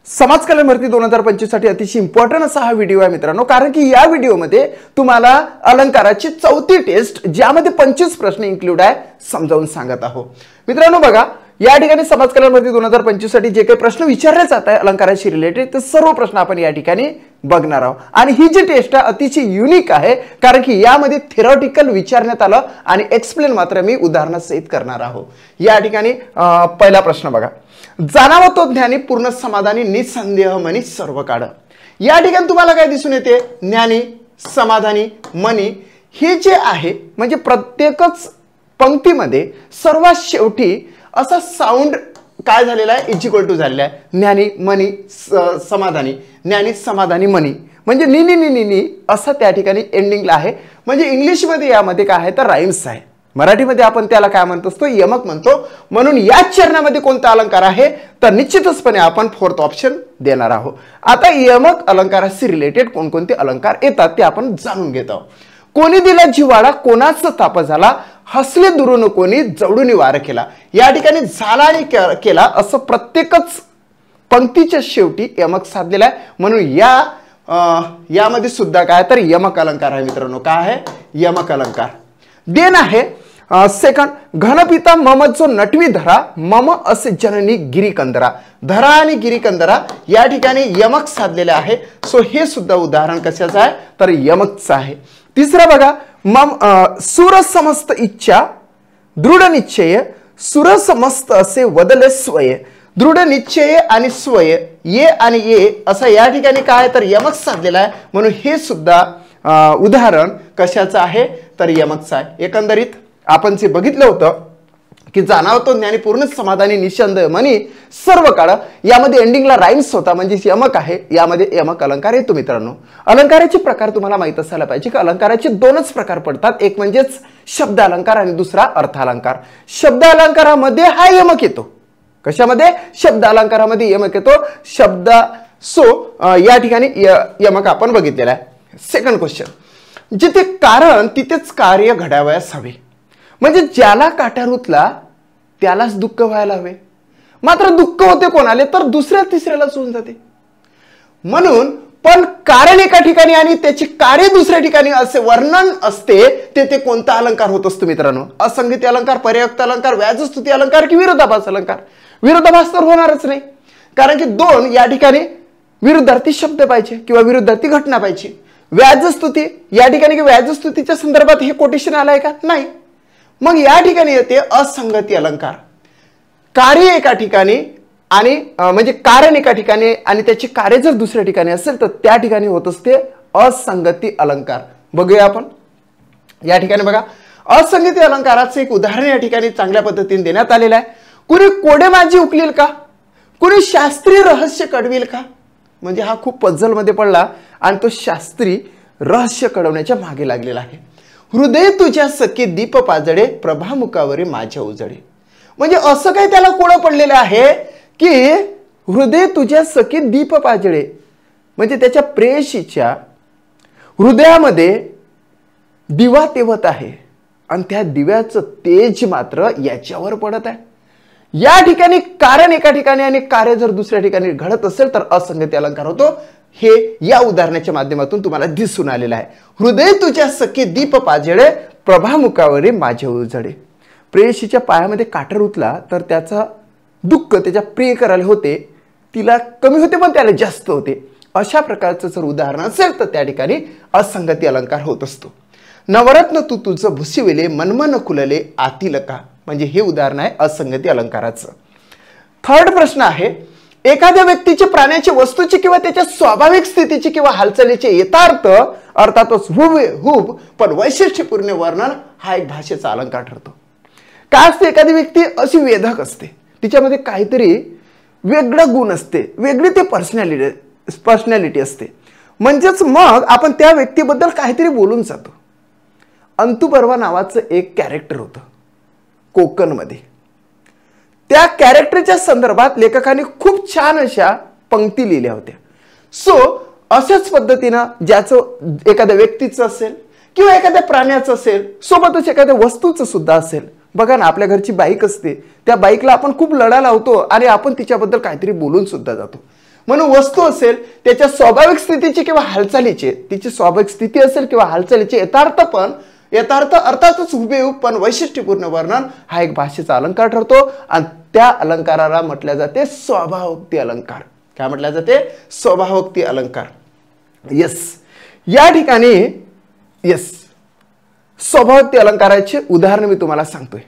समाज कल्याण भरती 2025 साठी अतिशय इम्पॉर्टंट असा हा व्हिडिओ आहे मित्रांनो, कारण की या व्हिडिओमध्ये तुम्हाला अलंकाराची चौथी टेस्ट ज्यामध्ये 25 प्रश्न इन्क्लूड आहे समजावून सांगत आहोत। मित्रांनो बघा, या ठिकाणी समाज कल्याण भरती 2025 साठी जे काही प्रश्न विचारले जात आहे अलंकाराशी रिलेटेड ते सर्व प्रश्न आपण या ठिकाणी बघणार आहोत। आणि ही जी टेस्ट आहे अतिशय युनिक आहे, कारण की यामध्ये थेरॉटिकल विचारण्यात आलं आणि एक्सप्लेन मात्र मी उदाहरणासहित करणार आहोत। या ठिकाणी पहिला प्रश्न बघा, जाणावं तो ज्ञानी पूर्ण समाधानी निसंदेह मनी सर्व काळ। या ठिकाणी तुम्हाला काय दिसून येते, ज्ञानी समाधानी मनी हे जे आहे म्हणजे प्रत्येकच पंक्तीमध्ये सर्वात शेवटी असा साऊंड काय झालेला आहे, इज इक्वल टू झालेला आहे। ज्ञानी मनी समाधानी, ज्ञानी समाधानी मनी म्हणजे नी नी नी नी नी असं त्या ठिकाणी एंडिंगला आहे। म्हणजे इंग्लिश मध्ये यामध्ये काय आहे तर राइम्स आहे, मराठीमध्ये आपण त्याला काय म्हणतो असतो यमक म्हणतो। म्हणून या चरणामध्ये कोणता अलंकार आहे तर निश्चितचपणे आपण फोर्थ ऑप्शन देणार आहोत। आता यमक अलंकाराशी रिलेटेड कोणकोणते अलंकार येतात ते आपण जाणून घेत आहोत। कोणी दिला जिवाळा कोणाचा ताप झाला, हसले दुरून कोणी जवळून वार केला। या ठिकाणी झाला आणि केला असं प्रत्येकच पंक्तीच्या शेवटी यमक साधलेला आहे। म्हणून यामध्ये सुद्धा काय तर यमक अलंकार आहे मित्रांनो। काय आहे यमक अलंकार। देन आहे सेकंड, घनपिता मम जो नटवी धरा मम असे जननी गिरीकंदरा। धरा आणि गिरीकंदरा या ठिकाणी यमक साधलेले आहे। सो हे सुद्धा उदाहरण कशाचं आहे तर यमकचं आहे। तिसरा बघा, मम सुर समस्त इच्छा दृढ निश्चय सुर समस्त असे वदले स्वय। दृढ निश्चय आणि स्वय ये आणि ये असं या ठिकाणी काय तर यमक साधलेला आहे। म्हणून हे सुद्धा उदाहरण कशाचं आहे तर यमकचं आहे। एकंदरीत आपण जे बघितलं होतं की जाणावतो ज्ञानी पूर्ण समाधानी निसंदेह मनी सर्व काळ, यामध्ये एंडिंगला राइम्स होता म्हणजे यमक आहे। यामध्ये यमक अलंकार येतो मित्रांनो। अलंकाराचे प्रकार तुम्हाला माहित असायला पाहिजे की अलंकाराचे दोनच प्रकार पडतात, एक म्हणजेच शब्द अलंकार आणि दुसरा अर्थ अलंकार। शब्द अलंकारामध्ये हा यमक येतो, कशामध्ये शब्द अलंकारामध्ये यमक येतो शब्द। सो या ठिकाणी यमक आपण बघितलेला आहे। सेकंड क्वेश्चन, जिथे कारण तिथेच कार्य घडावयास हवे, म्हणजे ज्याला काटा रुतला त्यालाच दुःख व्हायला हवे, मात्र दुःख होते कोणाले तर दुसऱ्या तिसऱ्यालाच होऊन जाते। म्हणून पण कारण एका ठिकाणी आणि त्याचे कार्य दुसऱ्या ठिकाणी असे वर्णन असते ते कोणता अलंकार होत असतो मित्रांनो। असंगती अलंकार, पर्यायुक्त अलंकार, व्याजस्तुती अलंकार की विरोधाभास अलंकार। विरोधाभास तर होणारच नाही, कारण की दोन या ठिकाणी विरुद्धार्थी शब्द पाहिजे किंवा विरुद्धार्थी घटना पाहिजे। व्याजस्तुती या ठिकाणी की व्याजस्तुतीच्या संदर्भात हे कोटेशन आलंय का नाही। मग या ठिकाणी येते असंगती अलंकार। कार्य एका ठिकाणी आणि म्हणजे कारण एका ठिकाणी आणि त्याचे कार्य जर दुसऱ्या ठिकाणी असेल तर त्या ठिकाणी होत असते असंगती अलंकार। बघूया आपण या ठिकाणी बघा, असंगती अलंकाराचं एक उदाहरण या ठिकाणी चांगल्या पद्धतीने देण्यात आलेलं आहे। कुणी कोडे माझी उकलील का, कुणी शास्त्रीय रहस्य कळविल का। म्हणजे हा खूप पझल मध्ये पडला आणि तो शास्त्री रहस्य कळवण्याच्या मागे लागलेला आहे। हृदय तुझ्या सखी दीप पाजडे प्रभामुखावरी माझ्या उजडे। म्हणजे असं काही त्याला कोडं पडलेलं आहे की हृदय तुझ्या सखी दीप पाजडे, म्हणजे त्याच्या प्रेयसीच्या हृदयामध्ये दिवा तेवत आहे आणि त्या दिव्याचं तेज मात्र याच्यावर पडत आहे। या ठिकाणी कारण एका ठिकाणी आणि कार्य जर दुसऱ्या ठिकाणी घडत असेल तर असंगती अलंकार होतो। हे या उदाहरणाच्या माध्यमातून तुम्हाला दिसून आलेलं आहे। हृदय तुझ्या सखी दीप पाजळे प्रभामुखावरी माझे उजळे। प्रेयसीच्या पायामध्ये काटा रुतला तर त्याचा दुःख त्याच्या प्रियकराला होते, तिला कमी होते पण त्याला जास्त होते। अशा प्रकारचं जर उदाहरण असेल तर त्या ठिकाणी असंगती अलंकार होत असतो। नवरत्न तू तुझं भुसिविले मनमन खुलले आतील का, म्हणजे हे उदाहरण आहे असंगती अलंकाराचं। थर्ड प्रश्न आहे, एखाद्या व्यक्तीचे प्राण्याची वस्तूची किंवा त्याच्या स्वाभाविक स्थितीची किंवा हालचालीचे यथार्थ अर्थातच हुब पण वैशिष्ट्यपूर्ण वर्णन हा एक भाषेचा अलंकार ठरतो। काय असते, एखादी व्यक्ती अशी वेधक असते, तिच्यामध्ये काहीतरी वेगळा गुण असते, वेगळी ते पर्सनॅलिटी असते। म्हणजेच मग आपण त्या व्यक्तीबद्दल काहीतरी बोलून जातो। अंतुबर्वा नावाचं एक कॅरेक्टर होतं कोकणमध्ये। त्या कॅरेक्टरच्या संदर्भात लेखकांनी खूप छान अशा पंक्ती लिहिल्या होत्या। सो अशाच पद्धतीनं ज्याचं एखाद्या व्यक्तीचं असेल किंवा एखाद्या प्राण्याचं असेल, सोबतच एखाद्या वस्तूचं सुद्धा असेल। बघा ना, आपल्या घरची बाईक असते, त्या बाईकला आपण खूप लढा लावतो आणि आपण तिच्याबद्दल काहीतरी बोलून सुद्धा जातो। म्हणून वस्तू असेल त्याच्या स्वाभाविक स्थितीची किंवा हालचालीचे, तिची स्वाभाविक स्थिती असेल किंवा हालचालीचे यथार्थ अर्थातच हुबेहूब पण वैशिष्ट्यपूर्ण वर्णन हा एक भाषेचा अलंकार ठरतो आणि त्या अलंकाराला म्हटल्या जाते स्वभावोक्ती अलंकार. काय म्हटल्या जाते? स्वभावोक्ती अलंकार. यस, या ठिकाणी यस स्वभावोक्ती अलंकाराचे उदाहरण मी तुम्हाला सांगतोय.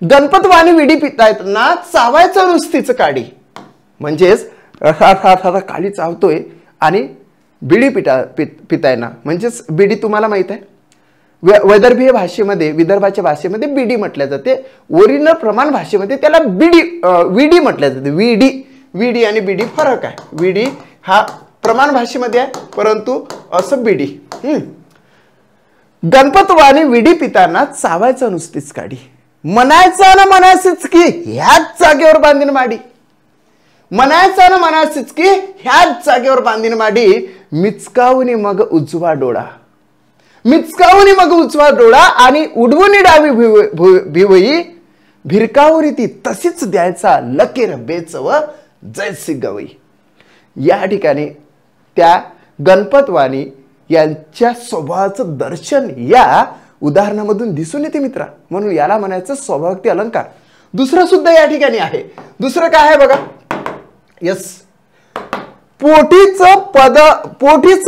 गणपत वाणी विडी पितायतना चावायचं नुसतीच काडी. म्हणजेच काडी चावतोय आणि बिडी पितायना, म्हणजेच बिडी तुम्हाला माहित आहे वैदर्भीय भाषेमध्ये, विदर्भाच्या भाषेमध्ये बिडी म्हटल्या जाते. ओरिजिनल प्रमाण भाषेमध्ये त्याला विडी म्हटल्या जाते. विडी आणि बिडी फरक आहे. विडी हा प्रमाण भाषेमध्ये आहे, परंतु असं बिडी. गणपत वाणी विडी पिताना चावायचं नुसतीच काडी, म्हणायचं ना म्हणायचंच की ह्याच जागेवर बांधीन माडी. म्हणायचं ना म्हणायचंच की ह्याच जागेवर बांधीन माडी. मिचकावून मग उजवा डोळा, मिचकावून मग उजवा डोळा आणि उडवून डावी भिवई. भिरकावरी ती तशीच द्यायचा लकेर बेचव जैसी गवई. या ठिकाणी त्या गणपतवाणी यांच्या स्वभावाचं दर्शन या उदाहरणामधून दिसून येते मित्रा. म्हणून याला म्हणायचं स्वभावोक्ती अलंकार. दुसरं सुद्धा या ठिकाणी आहे. दुसरं काय आहे बघा. यस, पोटीच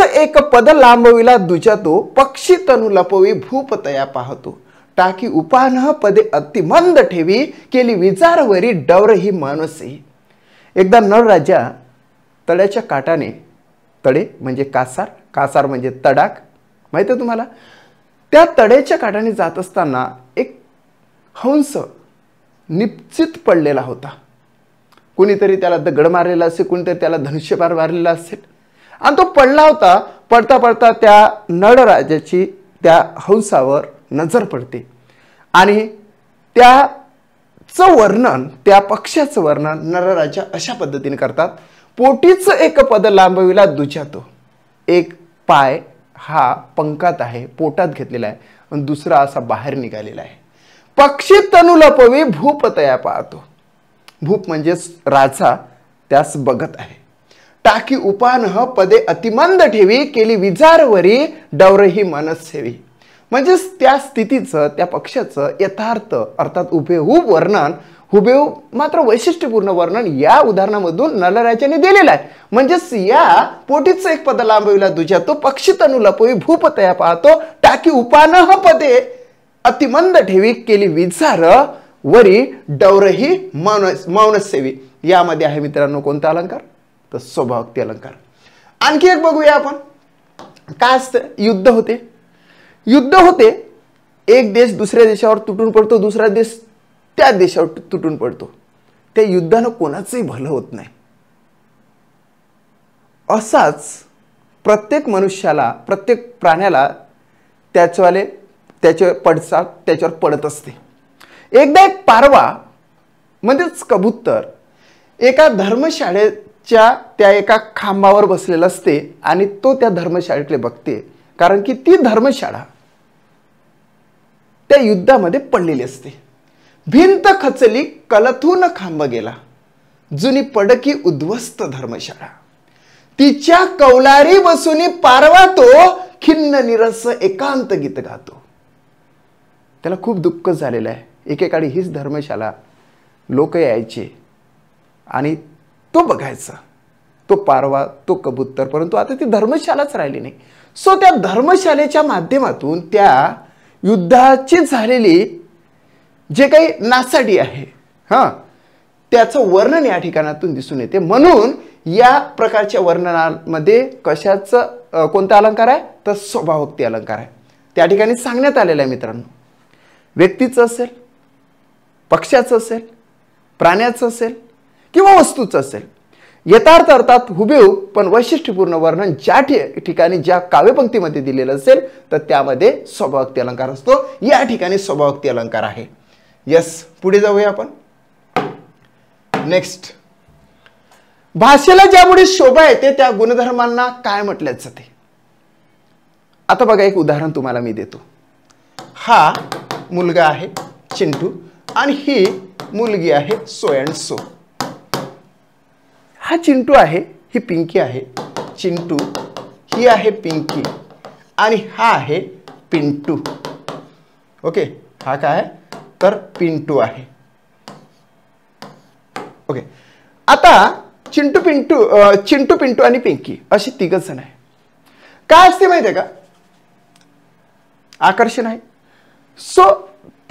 एक पद लांबविला दुजा तो, पक्षी तनु लपवी भूपतया पाहतो. टाकी उपान पदे अतिमंद ठेवी, केली विचारवरी डवर ही मानसी. एकदा नळ राजा तड्याच्या काठाने, तडे म्हणजे कासार म्हणजे तडाख, माहिती आहे तुम्हाला. त्या तड्याच्या काठाने जात असताना एक हंस निश्चित पडलेला होता. कुणीतरी त्याला दगड मारलेला असेल, कुणीतरी त्याला धनुष्यबाण मारलेला असेल आणि तो पडला होता. पडता पडता त्या नळराजाची त्या हंसावर नजर पडते आणि त्याचं वर्णन, त्या पक्ष्याचं वर्णन नळराजा अशा पद्धतीने करतात. पोटीच एक पद लांबविला दुजा तो. एक पाय हा पंखात आहे, पोटात घेतलेला आहे आणि दुसरा असा बाहेर निघालेला आहे. पक्षी तनु लपवी भूपतया पाहतो. भूप म्हणजे राजा त्यास बघत आहे. टाकी उपान पदे अतिमंद ठेवी, केली विचारवरी डवरही मनसेवी. म्हणजे त्या स्थितीचं, त्या पक्षाचं यथार्थ अर्थात हुबेहूब वर्णन, हुबेहूब मात्र वैशिष्ट्यपूर्ण वर्णन या उदाहरणामधून नळराजाने दिलेलं आहे. म्हणजेच या पोटीचं एक पद लांबविला दुजा तो, पक्षी तनु लपवी भूपतया पाहतो. टाकी उपान पदे अतिमंद ठेवी, केली विचार वरी डवरही मौनसेवी. यामध्ये आहे मित्रांनो कोणता अलंकार? तर स्वभावोक्ती अलंकार. आणखी एक बघूया आपण. काय असतं? युद्ध होते. एक देश दुसऱ्या देशावर तुटून पडतो, दुसरा देश त्या देशावर तुटून पडतो. त्या युद्धानं कोणाचंही भलं होत नाही. असाच प्रत्येक मनुष्याला, प्रत्येक प्राण्याला त्याच्यावर पडत असते. एकदा एक पारवा म्हणजेच कबूतर एका धर्मशाळेच्या त्या एका खांबावर बसलेला असते आणि तो त्या धर्मशाळेकडे बघते, कारण की ती धर्मशाळा त्या युद्धामध्ये पडलेली असते. भिंत खचली कलथून खांब गेला, जुनी पडकी उद्ध्वस्त धर्मशाळा. तिच्या कौलारी बसूनी पारवा तो, खिन्न निरस एकांत गीत गातो. त्याला खूप दुःख झालेलं आहे. एकेकाळी हीच धर्मशाला लोक यायचे आणि तो बघायचा, तो पारवा, तो कबूतर, परंतु आता ती धर्मशालाच राहिली नाही. सो त्या धर्मशालेच्या माध्यमातून त्या युद्धाची झालेली जे काही नासाडी आहे त्याचं वर्णन या ठिकाणातून दिसून येते. म्हणून या प्रकारच्या वर्णनामध्ये कशाचं कोणता अलंकार आहे? तर स्वभावोक्ती अलंकार आहे. त्या ठिकाणी सांगण्यात आलेलं आहे मित्रांनो. व्यक्तीचं असेल, पक्षाचं असेल, प्राण्याचं असेल किंवा वस्तूचं असेल, यथार्थ अर्थात हुबेहूब पण वैशिष्ट्यपूर्ण वर्णन ज्या ठिकाणी ज्या काव्यपंक्तीमध्ये दिलेलं असेल तर त्यामध्ये स्वभावोक्ती अलंकार असतो. या ठिकाणी स्वभावोक्ती अलंकार आहे. यस, पुढे जाऊया आपण. नेक्स्ट, भाषेला ज्यामुळे शोभा येते त्या गुणधर्मांना काय म्हटले जाते? आता बघा, एक उदाहरण तुम्हाला मी देतो. हा मुलगा आहे चिंटू आणि ही मुलगी आहे सो अँड सो. हा चिंटू आहे, ही पिंकी आहे, चिंटू, ही आहे पिंकी आणि हा आहे पिंटू. ओके, हा काय आहे तर पिंटू आहे. ओके, आता चिंटू पिंटू आणि पिंकी अशी तिघच जण आहे. काय असते माहिती आहे का, आकर्षण आहे. सो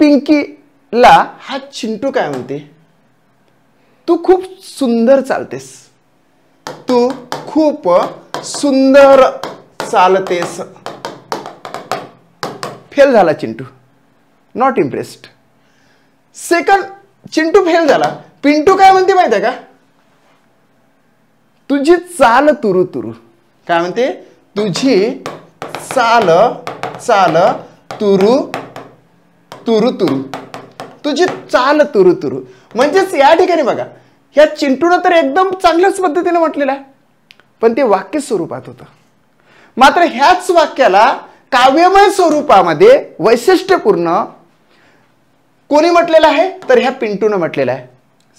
पिंकीला हा चिंटू काय म्हणते, तू खूप सुंदर चालतेस, तू खूप सुंदर चालतेस. फेल झाला Chintu, not impressed. Second, Chintu fail झाला. पिंटू काय म्हणते माहिती आहे का, तुझी चाल तुरु तुरु. काय म्हणते, तुझी चाल तुरु तुरु तुरु, तुझी चाल तुरु तुरु. म्हणजेच या ठिकाणी बघा, ह्या चिंटूनं तर एकदम चांगल्याच पद्धतीने म्हटलेलं आहे, पण ते वाक्य स्वरूपात होतं. मात्र ह्याच वाक्याला काव्यमय स्वरूपामध्ये वैशिष्ट्यपूर्ण कोणी म्हटलेलं आहे तर ह्या पिंटूनं म्हटलेलं आहे.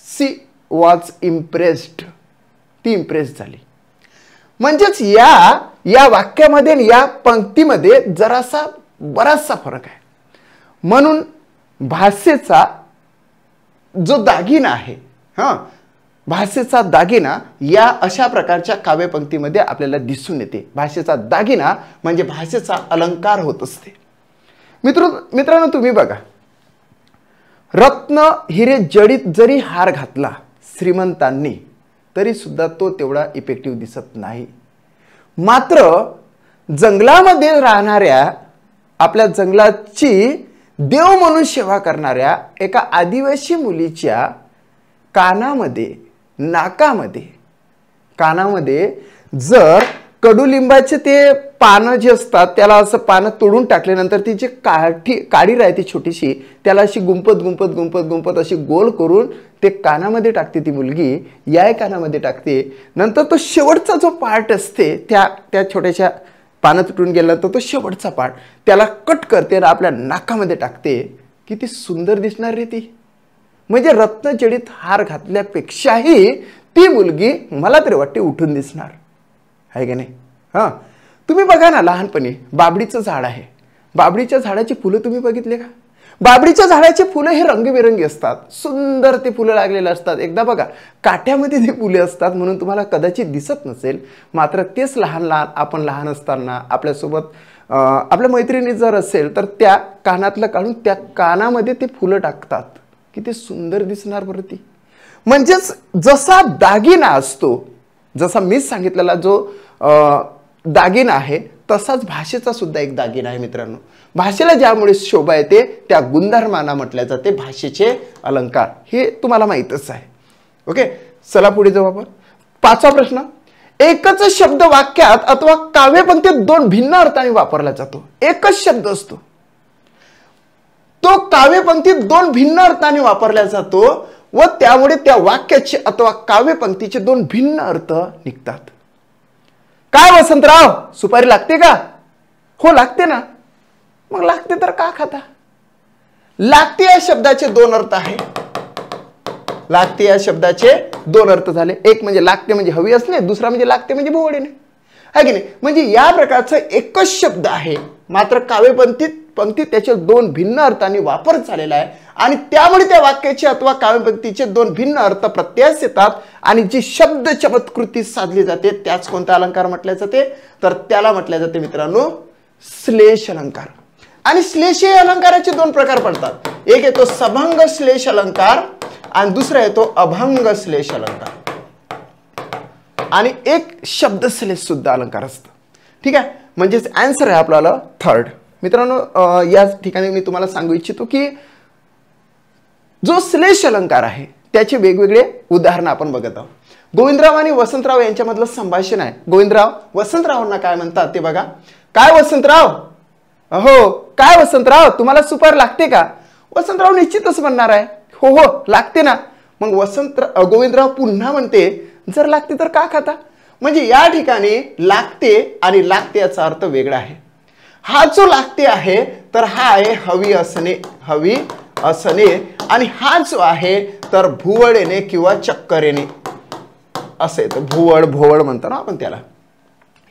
सी वॉज इम्प्रेस्ड, ती इम्प्रेस झाली. म्हणजेच या वाक्यामध्ये या पंक्तीमध्ये जरासा बराचसा फरक आहे. म्हणून भाषेचा जो दागिना आहे, भाषेचा दागिना या अशा प्रकारच्या काव्यपंक्तीमध्ये आपल्याला दिसून येते. भाषेचा दागिना म्हणजे भाषेचा अलंकार होत असते. मित्रांनो तुम्ही बघा, रत्न हिरे जडित जरी हार घातला श्रीमंतांनी तरी सुद्धा तो तेवढा इफेक्टिव्ह दिसत नाही. मात्र जंगलामध्ये राहणाऱ्या, आपल्या जंगलाची देव म्हणून सेवा करणाऱ्या एका आदिवासी मुलीच्या कानामध्ये, कानामध्ये जर कडुलिंबाचे ते पानं जे असतात त्याला असं पानं तोडून टाकल्यानंतर ती जी काडी राहते छोटीशी, त्याला अशी गुंपत अशी गोल करून ते कानामध्ये टाकते ती मुलगी, या कानामध्ये टाकते. नंतर तो शेवटचा जो पार्ट असते त्या छोट्याशा पानं तुटून गेल्यानंतर तो शेवटचा पार्ट त्याला कट करते आणि आपल्या नाकामध्ये टाकते. किती सुंदर दिसणार रे ती. म्हणजे रत्नजडित हार घातल्यापेक्षाही ती मुलगी मला तरी वाटते उठून दिसणार आहे की नाही. तुम्ही बघा ना, लहानपणी बाबडीचं झाड आहे, बाबडीच्या झाडाची फुलं तुम्ही बघितले का. बाबडीच्या झाडाची फुलं हे रंगीबेरंगी असतात, सुंदर ते फुलं लागलेले असतात. एकदा बघा, काट्यामध्ये ते फुले असतात म्हणून तुम्हाला कदाचित दिसत नसेल. मात्र तेच आपण लहान असताना आपल्यासोबत आपल्या मैत्रिणी जर असेल तर त्या कानातलं काढून त्या कानामध्ये ते फुलं टाकतात. किती सुंदर दिसणार बरं ती. म्हणजेच जसा दागिना असतो, जसा मीच सांगितलेला जो दागिना आहे तसाच भाषेचा सुद्धा एक दागिना आहे. मित्रांनो, भाषेला ज्यामुळे शोभा येते त्या गुणधर्मांना म्हटल्या जाते भाषेचे अलंकार. हे तुम्हाला माहीतच आहे. ओके, चला पुढे जाऊ आपण. 5वा प्रश्न, एकच शब्द वाक्यात अथवा काव्यपंक्तीत 2 भिन्न अर्थाने वापरला जातो. एकच शब्द असतो, तो काव्यपंक्तीत 2 भिन्न अर्थाने वापरला जातो व त्यामुळे त्या वाक्याचे अथवा काव्यपंक्तीचे 2 भिन्न अर्थ निघतात. काय वसंतराव, सुपारी लागते का. हो लागते ना. मग लागते तर का खाता. लागते या शब्दाचे 2 अर्थ आहे. लागते या शब्दाचे 2 अर्थ झाले. एक म्हणजे लागते म्हणजे हवी असणे, दुसरा म्हणजे लागते म्हणजे भोवळीने, आहे की नाही. म्हणजे या प्रकारचा एकच शब्द आहे, मात्र काव्यपंक्तीत त्याचे 2 भिन्न अर्थांनी वापर झालेला आहे आणि त्यामुळे त्या वाक्याचे अथवा काव्यपंक्तीचे 2 भिन्न अर्थ प्रत्ययास येतात आणि जी शब्द चमत्कृती साधली जाते त्याच कोणता अलंकार म्हटले जाते तर त्याला म्हटले जाते मित्रांनो श्लेष अलंकार. आणि श्लेष या अलंकाराचे 2 प्रकार पडतात. एक येतो सभंग श्लेष अलंकार आणि दुसरा येतो अभंग श्लेष अलंकार आणि एक शब्द श्लेष सुद्धा अलंकार असतो. ठीक आहे, म्हणजेच आन्सर आहे आपल्याला 3rd. मित्रांनो, या ठिकाणी मी तुम्हाला सांगू इच्छितो की जो श्लेष अलंकार आहे त्याचे वेगवेगळे उदाहरण आपण बघत आहोत. गोविंदराव आणि वसंतराव यांच्यामधलं संभाषण आहे. गोविंदराव वसंतरावांना काय म्हणतात ते बघा. काय वसंतराव, हो काय वसंतराव, तुम्हाला सुपारी लागते का. वसंतराव निश्चितच म्हणणार आहे हो हो लागते ना. मग गोविंदराव पुन्हा म्हणते जर लागते तर का खाता. म्हणजे या ठिकाणी लागते आणि लागते याचा अर्थ वेगळा आहे. हा जो लागते आहे तर हा आहे हवी असणे आणि हा जो आहे तर भुवळेने किंवा चक्करेने. असं येतं, भोवळ भोवळ म्हणतो ना आपण त्याला.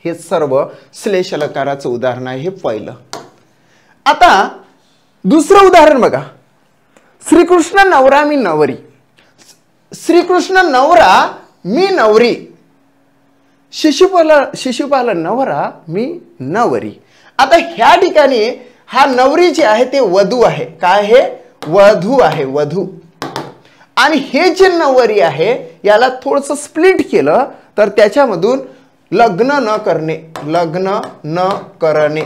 हे सर्व श्लेष अलंकाराचं उदाहरण आहे, हे पहिलं. आता दुसरं उदाहरण बघा. श्रीकृष्ण नवरा मी नवरी. श्रीकृष्ण नवरा मी नवरी. शिशुपाल नवरा मी नवरी. आता ह्या ठिकाणी हा नवरी जे आहे ते वधू आहे. काय आहे? वधू आहे, वधू. आणि हे जे नवरी आहे याला थोडस स्प्लिट केलं तर त्याच्यामधून लग्न न करणे, लग्न न करणे,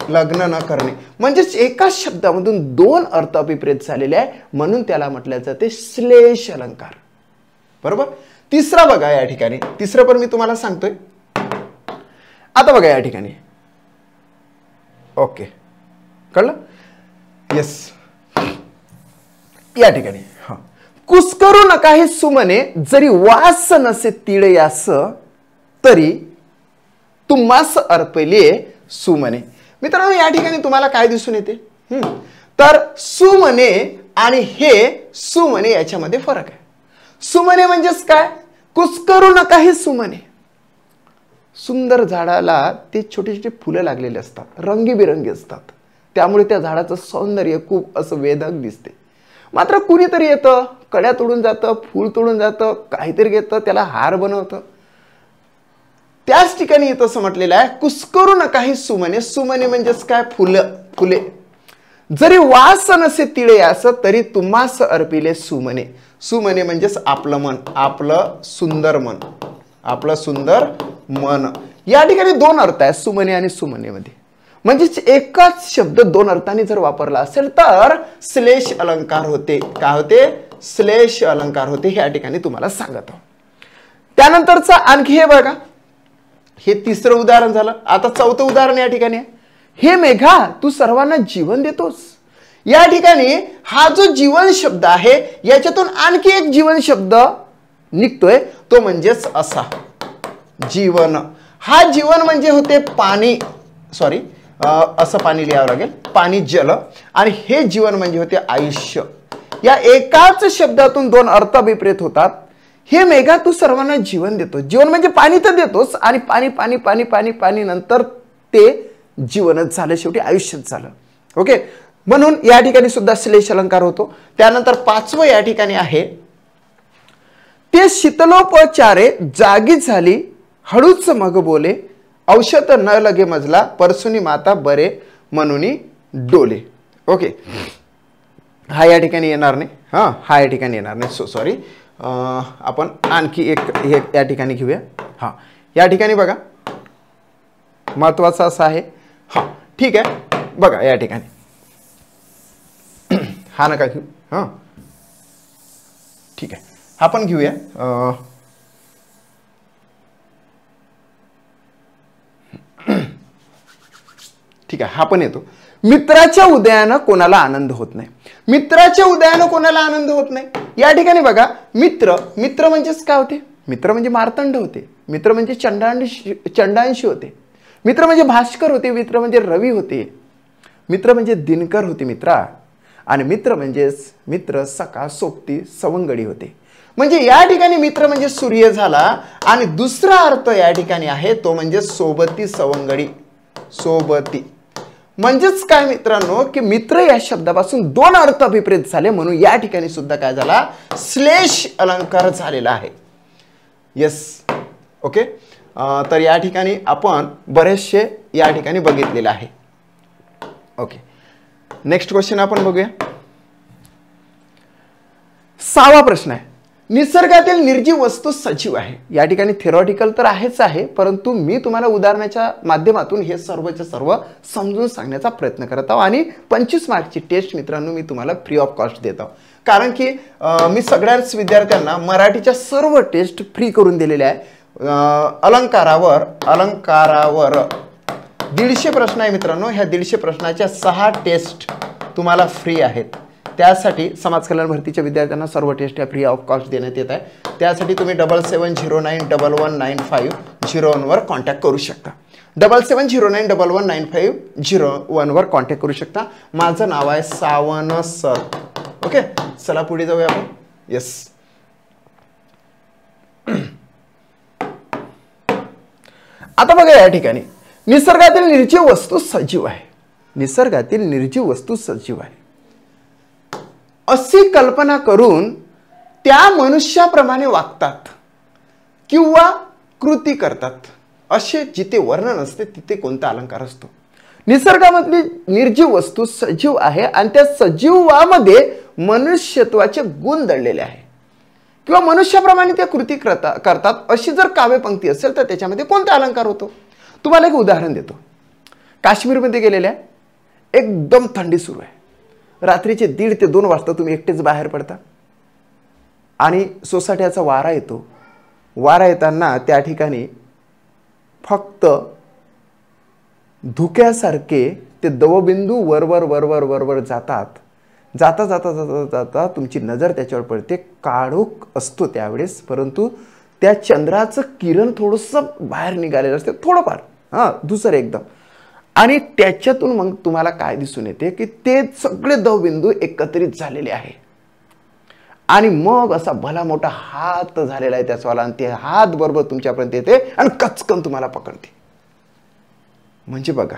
लग्न न करणे म्हणजेच एकाच शब्दामधून दोन अर्थ अभिप्रेत झालेले आहे, म्हणून त्याला म्हटलं जाते श्लेष अलंकार. बरोबर. तिसरा बघा या ठिकाणी, तिसरं पण मी तुम्हाला सांगतोय. आता बघा या ठिकाणी, ओके कळलं? येस. या ठिकाणी हा, कुस्करू नका हे सुमने, जरी वास नसे तिळ यास, तरी तुम्हास अर्पले सुमने. मित्रांनो या ठिकाणी तुम्हाला काय दिसून येते? तर सुमने आणि हे सुमने याच्यामध्ये फरक आहे. सुमने म्हणजेच काय? कुस्करू नका हे सुमने. सुंदर झाडाला ते छोटे छोटे फुलं लागलेले असतात, रंगीबिरंगी असतात, त्यामुळे त्या झाडाचं सौंदर्य खूप असं वेधक दिसते. मात्र कुणीतरी येतं, कड्या तोडून जातं, फूल तोडून जातं, काहीतरी घेतं, त्याला हार बनवतं. त्याच ठिकाणी येतं असं म्हटलेलं आहे, कुस्करू नका हे सुमने. सुमने म्हणजेच काय? फुलं, फुले. जरी वास नसे तिळे असं, तरी तुम्हास अर्पिले सुमने. सुमने म्हणजेच आपलं मन, आपलं सुंदर मन, आपलं सुंदर मन. या ठिकाणी दोन अर्थ आहेत सुमने आणि सुमने मध्ये. म्हणजेच एकाच शब्द दोन अर्थांनी जर वापरला असेल तर श्लेष अलंकार होते. काय होते? श्लेष अलंकार होते. हे या ठिकाणी तुम्हाला सांगत आहोत. त्यानंतरचं आणखी हे बघा, हे तिसरं उदाहरण झालं. आता चौथं उदाहरण या ठिकाणी आहे. हे मेघा तू सर्वांना जीवन देतोस. या ठिकाणी हा जो जीवन शब्द आहे याच्यातून आणखी एक जीवन शब्द निघतोय, तो म्हणजेच असा जीवन. हा जीवन म्हणजे होते पाणी, सॉरी असं पाणी लिहावं लागेल, पाणी जल. आणि हे जीवन म्हणजे होते आयुष्य. या एकाच शब्दातून दोन अर्थ अभिप्रेत होतात. हे मेघा तू सर्वांना जीवन देतो. जीवन म्हणजे पाणी तर देतोस, आणि पाणी पाणी पाणी पाणी पाणी नंतर ते जीवनच झालं, शेवटी आयुष्यच झालं. ओके. म्हणून या ठिकाणी सुद्धा श्लेष अलंकार होतो. त्यानंतर पाचवं या ठिकाणी आहे, ते शीतलोपचारे जागी झाली, हळूच मग बोले, औषध न लगे मजला, परसुनी माता बरे म्हणून डोले. ओके. हा या ठिकाणी येणार नाही. हा या ठिकाणी येणार नाही, सॉरी. आपण आणखी एक हे या ठिकाणी घेऊया. हा या ठिकाणी बघा, महत्वाचं असं आहे. हा ठीक आहे. बघा या ठिकाणी हा नका घेऊ. हा ठीक आहे, हा पण घेऊया. ठीक आहे, हा पण येतो. मित्राच्या उदयानं कोणाला आनंद होत नाही. मित्राच्या उदयानं कोणाला आनंद होत नाही. या ठिकाणी बघा, मित्र, मित्र म्हणजेच काय होते? मित्र म्हणजे मार्तंड होते. मित्र म्हणजे चंडांशी होते. मित्र म्हणजे भास्कर होते. मित्र म्हणजे रवी होते. मित्र म्हणजे दिनकर होते मित्रा. आणि मित्र म्हणजेच मित्र सखा सोबती सवंगडी होते. म्हणजे या ठिकाणी मित्र म्हणजे सूर्य झाला. आणि दुसरा अर्थ या ठिकाणी आहे तो म्हणजे सोबती सवंगडी. सोबती म्हणजेच काय मित्रांनो, की मित्र या शब्दापासून दोन अर्थ अभिप्रेत झाले, म्हणून या ठिकाणी सुद्धा काय झाला? श्लेष अलंकार झालेला आहे. येस. ओके. तर या ठिकाणी आपण बरेचसे या ठिकाणी बघितलेले आहे. ओके. नेक्स्ट क्वेश्चन आपण बघूया. 6वा प्रश्न आहे, निसर्गातील निर्जीव वस्तू सजीव आहे. या ठिकाणी थेरॉटिकल तर आहेच आहे, परंतु मी तुम्हाला उदाहरणाच्या माध्यमातून हे सर्वचे सर्व समजून सांगण्याचा प्रयत्न करत आहोत. आणि 25 मार्कची टेस्ट मित्रांनो मी तुम्हाला फ्री ऑफ कॉस्ट देत आहोत. कारण की मी सगळ्याच विद्यार्थ्यांना मराठीच्या सर्व टेस्ट फ्री करून दिलेल्या आहे. अलंकारावर 150 प्रश्न आहे मित्रांनो. ह्या 150 प्रश्नाच्या 6 टेस्ट तुम्हाला फ्री आहेत. त्यासाठी समाज कल्याण भरतीच्या विद्यार्थ्यांना सर्व टेस्ट फ्री ऑफ कॉस्ट देण्यात येत आहे. त्यासाठी तुम्ही 7709119501 वर कॉन्टॅक्ट करू शकता. 7709119501 वर कॉन्टॅक्ट करू शकता. माझं नाव आहे सावंत सर. ओके. चला पुढे जाऊया आपण. येस. आता बघा या ठिकाणी निसर्गातील निर्जीव वस्तू सजीव आहे. निसर्गातील निर्जीव वस्तू सजीव आहे अशी कल्पना करून त्या मनुष्याप्रमाणे वागतात किंवा कृती करतात असे जिथे वर्णन असते तिथे कोणता अलंकार असतो? निसर्गामधली निर्जीव वस्तू सजीव आहे आणि त्या सजीवामध्ये मनुष्यत्वाचे गुण दडलेले आहे किंवा मनुष्याप्रमाणे त्या कृती करतात अशी जर काव्यपंक्ती असेल तर त्याच्यामध्ये कोणता अलंकार होतो? तुम्हाला एक उदाहरण देतो. काश्मीरमध्ये गेलेल्या एकदम थंडी सुरू आहे. रात्रीचे 1:30 ते 2 वाजता तुम्ही एकटेच बाहेर पडता आणि सोसाट्याचा वारा येतो. वारा येताना त्या ठिकाणी फक्त धुक्यासारखे ते दवबिंदू वरवर वरवर वरवर जातात. जाता जाता जाता जाता तुमची नजर त्याच्यावर पडते. काळोख असतो त्यावेळेस, परंतु त्या चंद्राचं किरण थोडंसं बाहेर निघालेलं असते थोडंफार, दुसरं एकदम. आणि त्याच्यातून मग तुम्हाला काय दिसून येते की ते सगळे दवबिंदू एकत्रित झालेले आहे आणि मग असा भला मोठा हात झालेला आहे त्याचवाला आणि ते हात बरोबर तुमच्यापर्यंत येते आणि कचकन तुम्हाला पकडते. म्हणजे बघा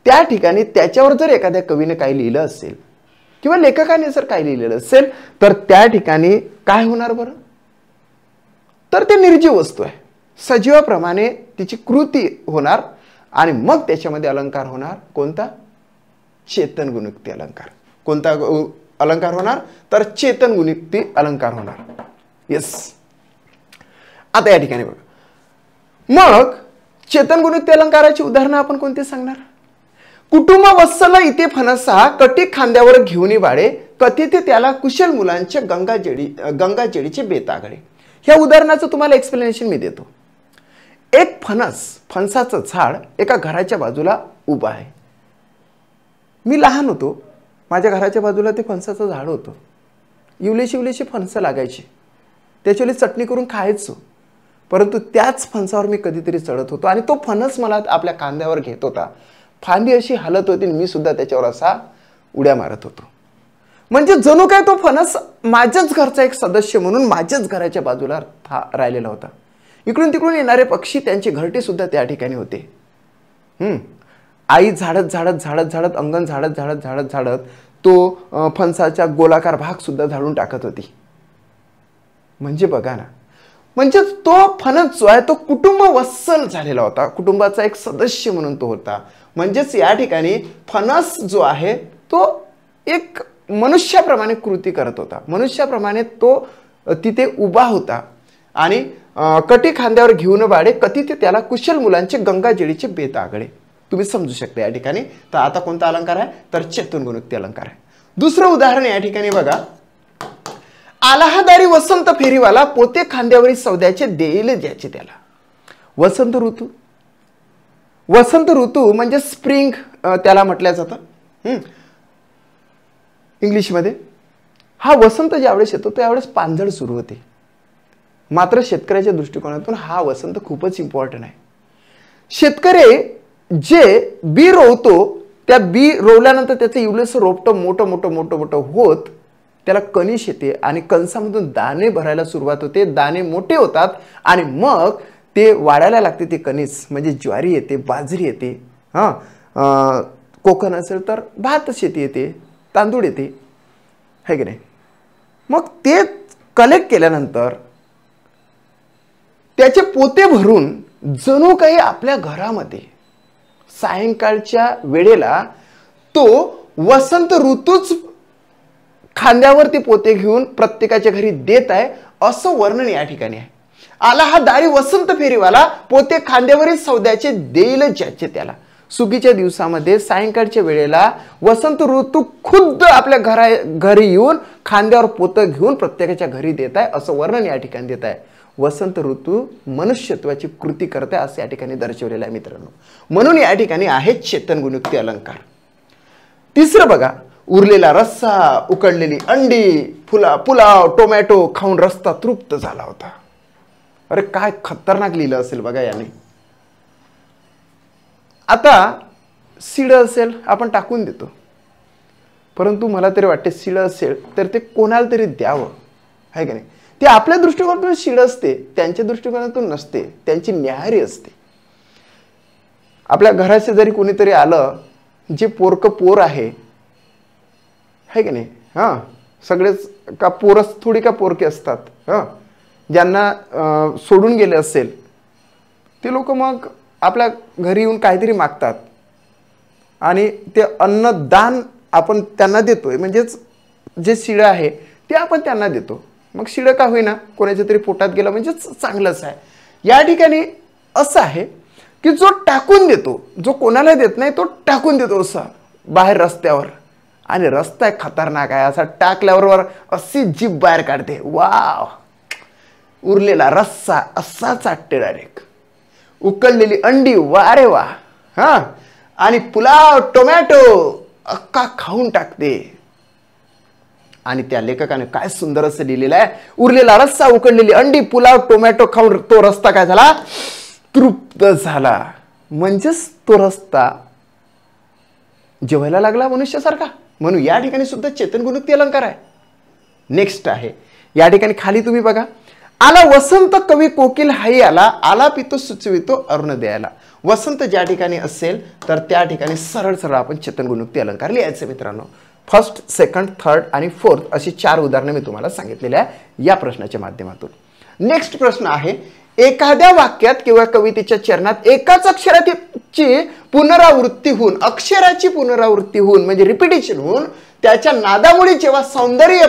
त्या ठिकाणी त्याच्यावर जर एखाद्या कवीने काही लिहिलं असेल किंवा लेखकाने जर काही लिहिलेलं असेल तर त्या ठिकाणी काय होणार बरं? तर ते निर्जीव वस्तू आहे. सजीवाप्रमाणे तिची कृती होणार आणि मग त्याच्यामध्ये अलंकार होणार कोणता? चेतन गुणयुक्ती अलंकार. कोणता अलंकार होणार? तर चेतन गुणयुक्ती अलंकार होणार. येस. आता या ठिकाणी बघा मग चेतन गुणयुक्ती अलंकाराची उदाहरणं आपण कोणते सांगणार? कुटुंब वत्सल इथे फणसा कटी खांद्यावर घेऊन बाळे कथिते त्याला कुशल मुलांचे गंगाजेडीचे बेतागडे. ह्या उदाहरणाचं तुम्हाला एक्सप्लेनेशन मी देतो. एक फणसाचं झाड एका घराच्या बाजूला उभं आहे. मी लहान होतो, माझ्या घराच्या बाजूला ते फणसाचं झाड होतं. इवलेशी फणसं लागायची, त्याच्यावर चटणी करून खायचो. परंतु त्याच फणसावर मी कधीतरी चढत होतो आणि तो फणस मला आपल्या खांद्यावर घेत होता. फांदी अशी हलत होती, मी सुद्धा त्याच्यावर असा उड्या मारत होतो. म्हणजे जणू काय तो फणस माझ्याच घरचा एक सदस्य म्हणून माझ्याच घराच्या बाजूला राहिलेला होता. इकडून तिकडून येणारे पक्षी त्यांचे घरटे सुद्धा त्या ठिकाणी होते. आई झाडत अंगण झाडत तो फणसाचा गोलाकार भाग सुद्धा झाडून टाकत होती. म्हणजे बघा ना, म्हणजे तो फणस जो आहे तो कुटुंब वत्सल झालेला होता, कुटुंबाचा एक सदस्य म्हणून तो होता. म्हणजेच या ठिकाणी फणस जो आहे तो एक मनुष्याप्रमाणे कृती करत होता, मनुष्याप्रमाणे तो तिथे उभा होता आणि कटी खांद्यावर घेऊन बाळे कथिते त्याला कुशल मुलांचे गंगाजेडीचे बेतागडे. तुम्ही समजू शकता या ठिकाणी. तर आता कोणता अलंकार आहे? तर चेतन गुणयुक्ती अलंकार आहे. दुसरं उदाहरण या ठिकाणी बघा. आल्हादारी वसंत फेरीवाला पोते खांद्यावरील सौद्याचे देईल ज्याचे त्याला. वसंत ऋतू म्हणजे स्प्रिंग त्याला म्हटलं जातं इंग्लिशमध्ये. हा वसंत ज्यावेळेस येतो त्यावेळेस पानझड सुरू होते. मात्र शेतकऱ्याच्या दृष्टिकोनातून हा वसंत खूपच इम्पॉर्टंट आहे. शेतकरी जे बी रोवतो त्या बी रोवल्यानंतर त्याचं इवलेसं रोपटं मोठं होत त्याला कणीस येते आणि कणसामधून दाणे भरायला सुरुवात होते. दाणे मोठे होतात आणि मग ते वाढायला लागते. ते कणीस म्हणजे ज्वारी येते, बाजरी येते, कोकण असेल तर भात शेती येते, तांदूळ येते, है की नाही. मग ते कलेक्ट केल्यानंतर त्याचे पोते भरून जणू काही आपल्या घरामध्ये सायंकाळच्या वेळेला तो वसंत ऋतूच खांद्यावर ते पोते घेऊन प्रत्येकाच्या घरी देत आहे असं वर्णन या ठिकाणी आहे. आला हा दारी वसंत फेरीवाला पोते खांद्यावरील सौद्याचे देईल ज्याचे त्याला. सुगीच्या दिवसामध्ये सायंकाळच्या वेळेला वसंत ऋतू खुद्द आपल्या घरी येऊन खांद्यावर पोतं घेऊन प्रत्येकाच्या घरी देत आहे असं वर्णन या ठिकाणी देत आहे. वसंत ऋतू मनुष्यत्वाची कृती करते असं या ठिकाणी दर्शवलेलं आहे मित्रांनो. म्हणून या ठिकाणी आहे चेतन गुणयुक्ती अलंकार. तिसरं बघा. उरलेला रस्सा, उकडलेली अंडी, पुलाव, टोमॅटो खाऊन रस्ता तृप्त झाला होता. अरे काय खतरनाक लिहिलं असेल बघा याने. आता शिळ असेल आपण टाकून देतो, परंतु मला तरी वाटते शिळ असेल तर ते कोणाला तरी द्यावं, आहे की नाही. ते आपल्या दृष्टिकोनातून शिळ असते, त्यांच्या दृष्टिकोनातून नसते, त्यांची न्याहारी असते. आपल्या घराशी जरी कोणीतरी आलं, जे पोरकं पोर आहे की नाही, हां सगळेच का पोरस थोडी का पोरके असतात, हां ज्यांना सोडून गेले असेल ते लोक मग आपल्या घरी येऊन काहीतरी मागतात आणि ते अन्नदान आपण त्यांना देतोय, म्हणजेच जे शिळं आहे ते आपण त्यांना देतो. मग शिळं का होईना कोणाच्या तरी पोटात गेलं म्हणजे चांगलंच आहे. या ठिकाणी असं आहे की जो टाकून देतो, जो कोणाला देत नाही तो टाकून देतो असा बाहेर रस्त्यावर, आणि रस्ता आहे खतरनाक आहे, असा टाकल्यावर अशी जीभ बाहेर काढते, वाव उरलेला रस्सा असा चाटते डायरेक्ट, उकळलेली अंडी वा रे वा, हा आणि पुलाव टोमॅटो अख्खा खाऊन टाकते. आणि त्या लेखकाने काय सुंदर असं लिहिलेलं आहे, उरलेला रस्सा उकळलेली अंडी पुलाव टोमॅटो खाऊन तो रस्ता काय झाला, तृप्त झाला. म्हणजेच तो रस्ता जेवायला लागला मनुष्यासारखा. म्हणून या ठिकाणी सुद्धा चेतन गुणोक्ती अलंकार आहे. नेक्स्ट आहे या ठिकाणी खाली तुम्ही बघा, आला वसंत कवी कोकिल हाई आला, आला पितो सुचवितो अरुणोदयाला. वसंत ज्या ठिकाणी असेल तर त्या ठिकाणी सरळ सरळ आपण चेतन गुणोक्ती अलंकार लिहायचे मित्रांनो. फर्स्ट, सेकंड, थर्ड आणि फोर्थ अशी 4 उदाहरणे मी तुम्हाला सांगितलेली आहे या प्रश्नाच्या माध्यमातून. नेक्स्ट प्रश्न आहे, एखाद्या वाक्यात किंवा कवितेच्या चरणात एकाच अक्षराची पुनरावृत्ती होऊन, अक्षराची पुनरावृत्ती होऊन म्हणजे रिपिटेशन होऊन त्याच्या नादामुळे जेव्हा सौंदर्य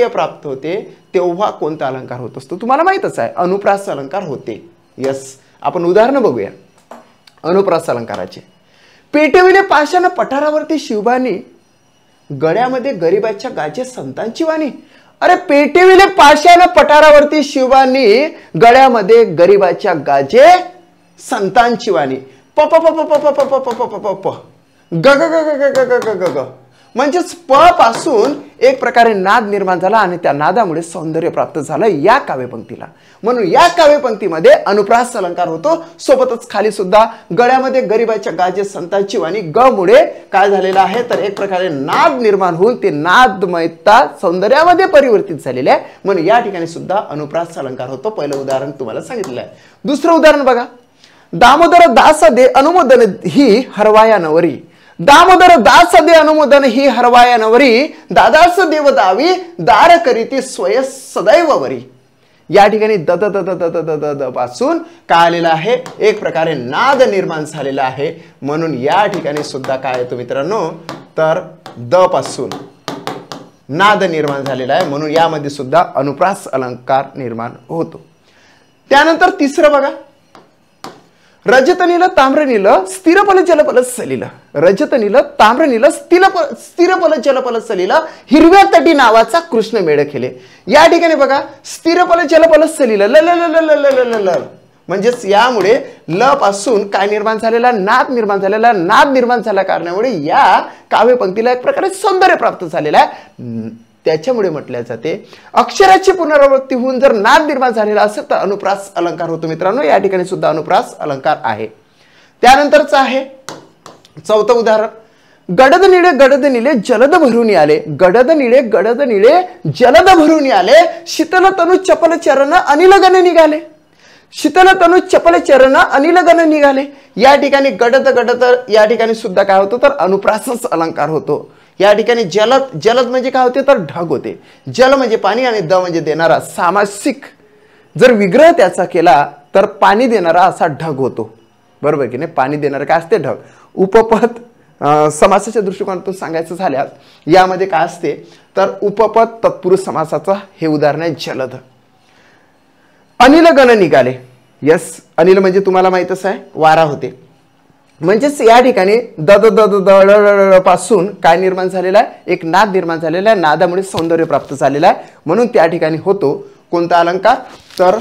प्राप्त होते तेव्हा कोणता अलंकार होत असतो? तुम्हाला माहितच आहे, अनुप्रास अलंकार होते. यस, आपण उदाहरण बघूया अनुप्रास अलंकाराचे. पेटविले पाशानं पठारावरती शिवबानी, गळ्यामध्ये गरिबाच्या गाजे संतांची वाणी. अरे पेटविले पाशानं पठारावरती शिवबानी, गळ्यामध्ये गरिबाच्या गाजे संतांची वाणी. प प प प प प प प प प प ग ग ग ग ग ग ग ग ग म्हणजेच प पासून एक प्रकारे नाद निर्माण झाला आणि त्या नादामुळे सौंदर्य प्राप्त झालं या काव्यपंक्तीला. म्हणून या काव्यपंक्तीमध्ये अनुप्रास अलंकार होतो. सोबतच खाली सुद्धा गळ्यामध्ये गरिबाच्या गाजे संतांची वाणी, ग मुळे काय झालेलं आहे तर एक प्रकारे नाद निर्माण होऊन ते नादमयता सौंदर्यामध्ये परिवर्तित झालेले आहे. म्हणून या ठिकाणी सुद्धा अनुप्रास अलंकार होतो. पहिलं उदाहरण तुम्हाला सांगितलं आहे. दुसरं उदाहरण बघा, दामोदर दास दे अनुमोदन ही हरवाया नवरी. दामोदर दास दे अनुमोदन ही हरवाया नवरी, दादास देव दावी दार करीती स्वय सदैव वरी. या ठिकाणी the the the the the the the the पासून काय आलेलं आहे, एक प्रकारे नाद निर्माण झालेला आहे. म्हणून या ठिकाणी सुद्धा काय येतो मित्रांनो तर द पासून नाद निर्माण झालेला आहे. म्हणून यामध्ये सुद्धा अनुप्रास अलंकार निर्माण होतो. त्यानंतर तिसरं बघा, रजत नील ताम्र नील स्थिरपल जलपल सलील. रजत नील ताम्र नील स्थिरपल जलपल सलील, हिरव्या तटी नावाचा कृष्ण मेळ खेळे. या ठिकाणी बघा स्थिरपल जलपल सलील ल ल ल ल ल ल ल, म्हणजेच यामुळे ल पासून काय निर्माण झालेला, नाद निर्माण झालेला. नाद निर्माण झाल्या कारणामुळे या काव्यपंक्तीला एक प्रकारे सौंदर्य प्राप्त झालेलं आहे. त्याच्यामुळे म्हटले जाते अक्षराची पुनरावृत्ती होऊन जर नाद निर्माण झालेला असेल तर अनुप्रास अलंकार होतो मित्रांनो. या ठिकाणी सुद्धा अनुप्रास अलंकार आहे. त्यानंतरच आहे चौथं उदाहरण, गडद निळे जलद भरून आले. गडद निळे जलद भरून आले, शीतल तनु चपल चरण अनिल गण निघाले. शीतल तनु चपल चरण अनिल गण निघाले. या ठिकाणी गडद गडद या ठिकाणी सुद्धा काय होतो तर अनुप्रासच अलंकार होतो. या ठिकाणी जलद, जलद म्हणजे काय होते तर ढग होते. जल म्हणजे पाणी आणि द म्हणजे देणारा. सामासिक जर विग्रह त्याचा केला तर पाणी देणारा असा ढग होतो, बरोबर की नाही. पाणी देणारा काय असते ढग. उपपद समासाच्या दृष्टिकोनातून सांगायचं झाल्यास यामध्ये काय असते तर उपपद तत्पुरुष समासाचं हे उदाहरण आहे जलद. अनिल गण निघाले. यस, अनिल म्हणजे तुम्हाला माहितच आहे वारा होते. म्हणजेच या ठिकाणी द द द द पासून काय निर्माण झालेला आहे, एक नाद निर्माण झालेला आहे. नादामुळे सौंदर्य प्राप्त झालेलं आहे. म्हणून त्या ठिकाणी होतो कोणता अलंकार तर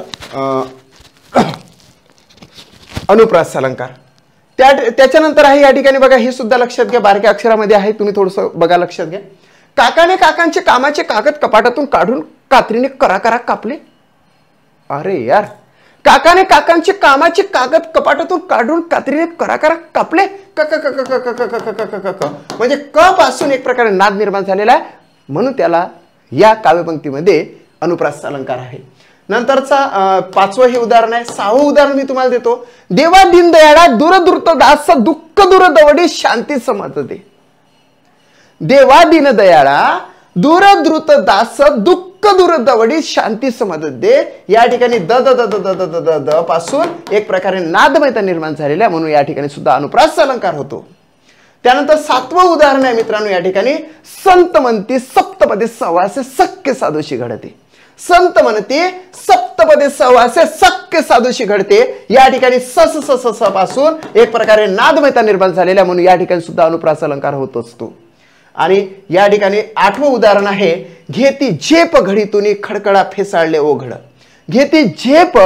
अनुप्रास अलंकार. त्याच्यानंतर आहे या ठिकाणी बघा, हे सुद्धा लक्षात घ्या, बारक्या अक्षरामध्ये आहे, तुम्ही थोडंसं बघा लक्षात घ्या. काकाने काकांचे कामाचे कागद कपाटातून काढून कात्रीने करा कापले. अरे यार, काकाने काकांचे कामाचे कागद कपाटातून काढून कात्रीने करा कापले. क क क क क क क क क क क म्हणजे क पासून एक प्रकारे नाद निर्माण झालेला आहे. म्हणून त्याला या काव्यपंक्तीमध्ये अनुप्रास अलंकार आहे. नंतरचा पाचवं हे उदाहरण आहे. सहावं उदाहरण मी तुम्हाला देतो. देवा दीनदयाळा दूरदृत दास दुःख दूर दवडी शांती समजते. देवा दीनदयाळा दूरदृत दास दुःख दूर दवडी शांती समजते. या ठिकाणी the the the the the the the the पासून एक प्रकारे नादमयता निर्माण झालेला आहे, म्हणून या ठिकाणी सुद्धा अनुप्रास अलंकार होतो. त्यानंतर सातवं उदाहरण आहे मित्रांनो, या ठिकाणी संत म्हणती सप्तपदी सहवासे सख्य साधूशी घडते. संत म्हणते सप्तपदी सहवासे सख्य साधूशी घडते. या ठिकाणी स स स स पासून एक प्रकारे नादमयता निर्माण झालेल्या, म्हणून या ठिकाणी सुद्धा अनुप्रास अलंकार होत असतो. आणि या ठिकाणी आठवं उदाहरण आहे. घेती झेप घडीतुनी खडखडा फेसाळले ओघड. घेती झेप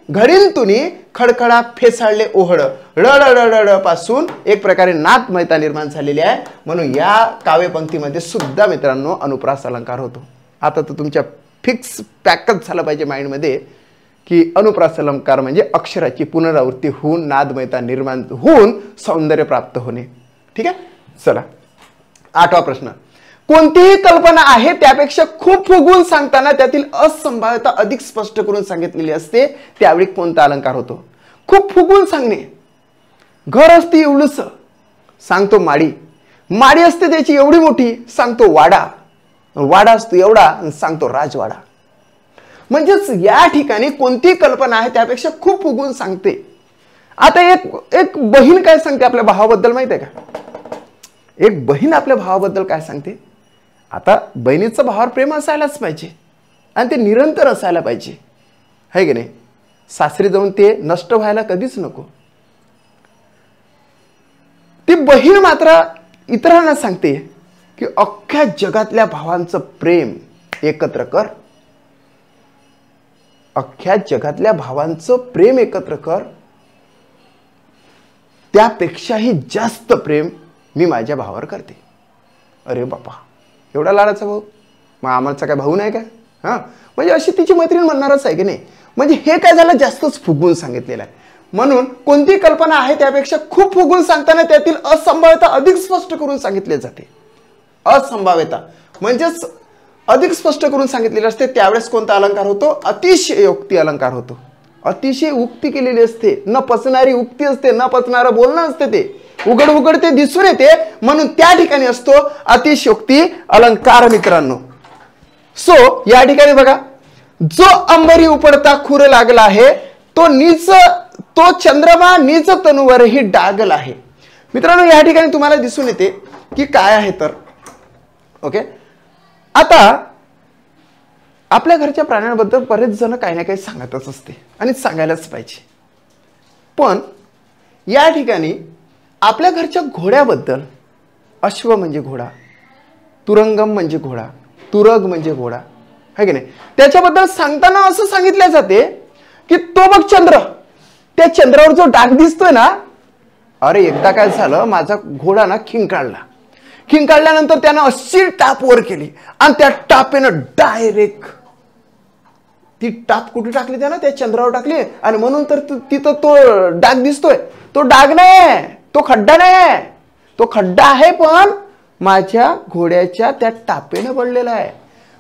घडीतुनी खडखडा फेसाळले ओहड. ळ ळ ळ ळ पासून एक प्रकारे नादमयता निर्माण झालेली आहे, म्हणून या काव्यपंक्तीमध्ये सुद्धा मित्रांनो अनुप्रास अलंकार होतो. आता तर तुमच्या फिक्स पॅकच झालं पाहिजे माइंडमध्ये की अनुप्रास अलंकार म्हणजे अक्षराची पुनरावृत्ती होऊन नादमयता निर्माण होऊन सौंदर्य प्राप्त होणे. ठीक आहे, चला आठवा प्रश्न. कोणतीही कल्पना आहे त्यापेक्षा खूप फुगवून सांगताना त्यातील असंभाव्यता अधिक स्पष्ट करून सांगितलेली असते, त्यावेळी कोणता अलंकार होतो? खूप फुगवून सांगणे. घर असते एवढंच, सांगतो माडी. माडी असते त्याची एवढी मोठी, सांगतो वाडा. वाडा असतो एवढा, सांगतो राजवाडा. म्हणजेच या ठिकाणी कोणती कल्पना आहे त्यापेक्षा खूप फुगवून सांगते. आता एक बहीण काय सांगते आपल्या भावाबद्दल माहिती आहे का? एक बहीण आपल्या भावाबद्दल काय सांगते? आता बहिणीचं भावावर प्रेम असायलाच पाहिजे आणि ते निरंतर असायला पाहिजे, है की नाही? सासरी जाऊन ते नष्ट व्हायला कधीच नको. ती बहीण मात्र इतरांना सांगते की अख्ख्या जगातल्या भावांचं प्रेम एकत्र कर. अख्ख्या जगातल्या भावांचं प्रेम एकत्र कर. त्यापेक्षाही जास्त प्रेम मी माझ्या भावावर करते. अरे बापा, एवढा लाडाचा भाऊ, मग आम्हाला काय भाऊ नाही का? हां, म्हणजे अशी तिची मैत्रीण म्हणणारच आहे की नाही? म्हणजे हे काय झालं, जास्तच फुगवून सांगितलेलं आहे. म्हणून कोणती कल्पना आहे त्यापेक्षा खूप फुगवून सांगताना त्यातील असंभाव्यता अधिक स्पष्ट करून सांगितले जाते. असंभाव्यता म्हणजेच अधिक स्पष्ट करून सांगितलेले असते, त्यावेळेस कोणता अलंकार होतो? अतिशयोक्ती अलंकार होतो. अतिशय उक्ती केलेली असते, न पचणारी उक्ती असते, न पचणारं बोलणं असते, ते उघड उघड ते दिसून येते, म्हणून त्या ठिकाणी असतो अतिशयोक्ती अलंकार मित्रांनो. सो या ठिकाणी बघा, जो अंबरी उपडता खुर लागला आहे तो चंद्रमा नीच तनुवरही डागल आहे. मित्रांनो या ठिकाणी तुम्हाला दिसून येते की काय आहे तर ओके. आता आपल्या घरच्या प्राण्यांबद्दल बरेच जण काही ना काही सांगतच असते आणि सांगायलाच पाहिजे. पण या ठिकाणी आपल्या घरच्या घोड्याबद्दल, अश्व म्हणजे घोडा, तुरंगम म्हणजे घोडा, तुरग म्हणजे घोडा, है की नाही? त्याच्याबद्दल सांगताना असं सांगितलं जाते की तो बघ चंद्र, त्या चंद्रावर जो डाग दिसतोय ना, अरे एकदा काय झालं, माझा घोडा ना खिंग काढला. खिंग काढल्यानंतर त्यानं अशी टाप वर केली आणि त्या टापेनं डायरेक्ट ती टाप कुठे टाकली, त्यानं त्या चंद्रावर टाकली आणि म्हणून तर तिथं तो डाग दिसतोय. तो डाग नाही, तो खड्डा नाही, तो खड्डा आहे पण माझ्या घोड्याच्या त्या टापेनं पडलेला आहे.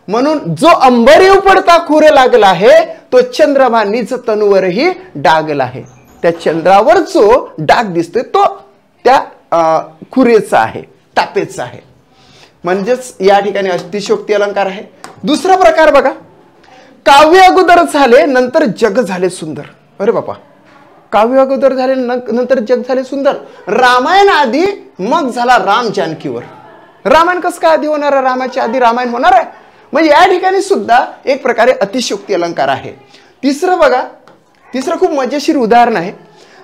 म्हणून जो अंबरी उपडता खुर लागला आहे तो चंद्रमा निज तनुवरही डागला आहे. त्या चंद्रावर जो डाग दिसतोय तो त्या खुरेचा आहे, टापेचा आहे. म्हणजेच या ठिकाणी अतिशयोक्ती अलंकार आहे. दुसरा प्रकार बघा, काव्य अगोदर झाले नंतर जग झाले सुंदर. अरे बापा, काव्य अगोदर झाले नंतर जग झाले सुंदर. रामायण आधी मग झाला राम जानकीवर. रामायण कसं काय आधी होणार आहे? रामाच्या आधी रामायण होणार आहे? म्हणजे या ठिकाणी सुद्धा एक प्रकारे अतिशयोक्ती अलंकार आहे. तिसरं बघा, तिसरं खूप मजेशीर उदाहरण आहे.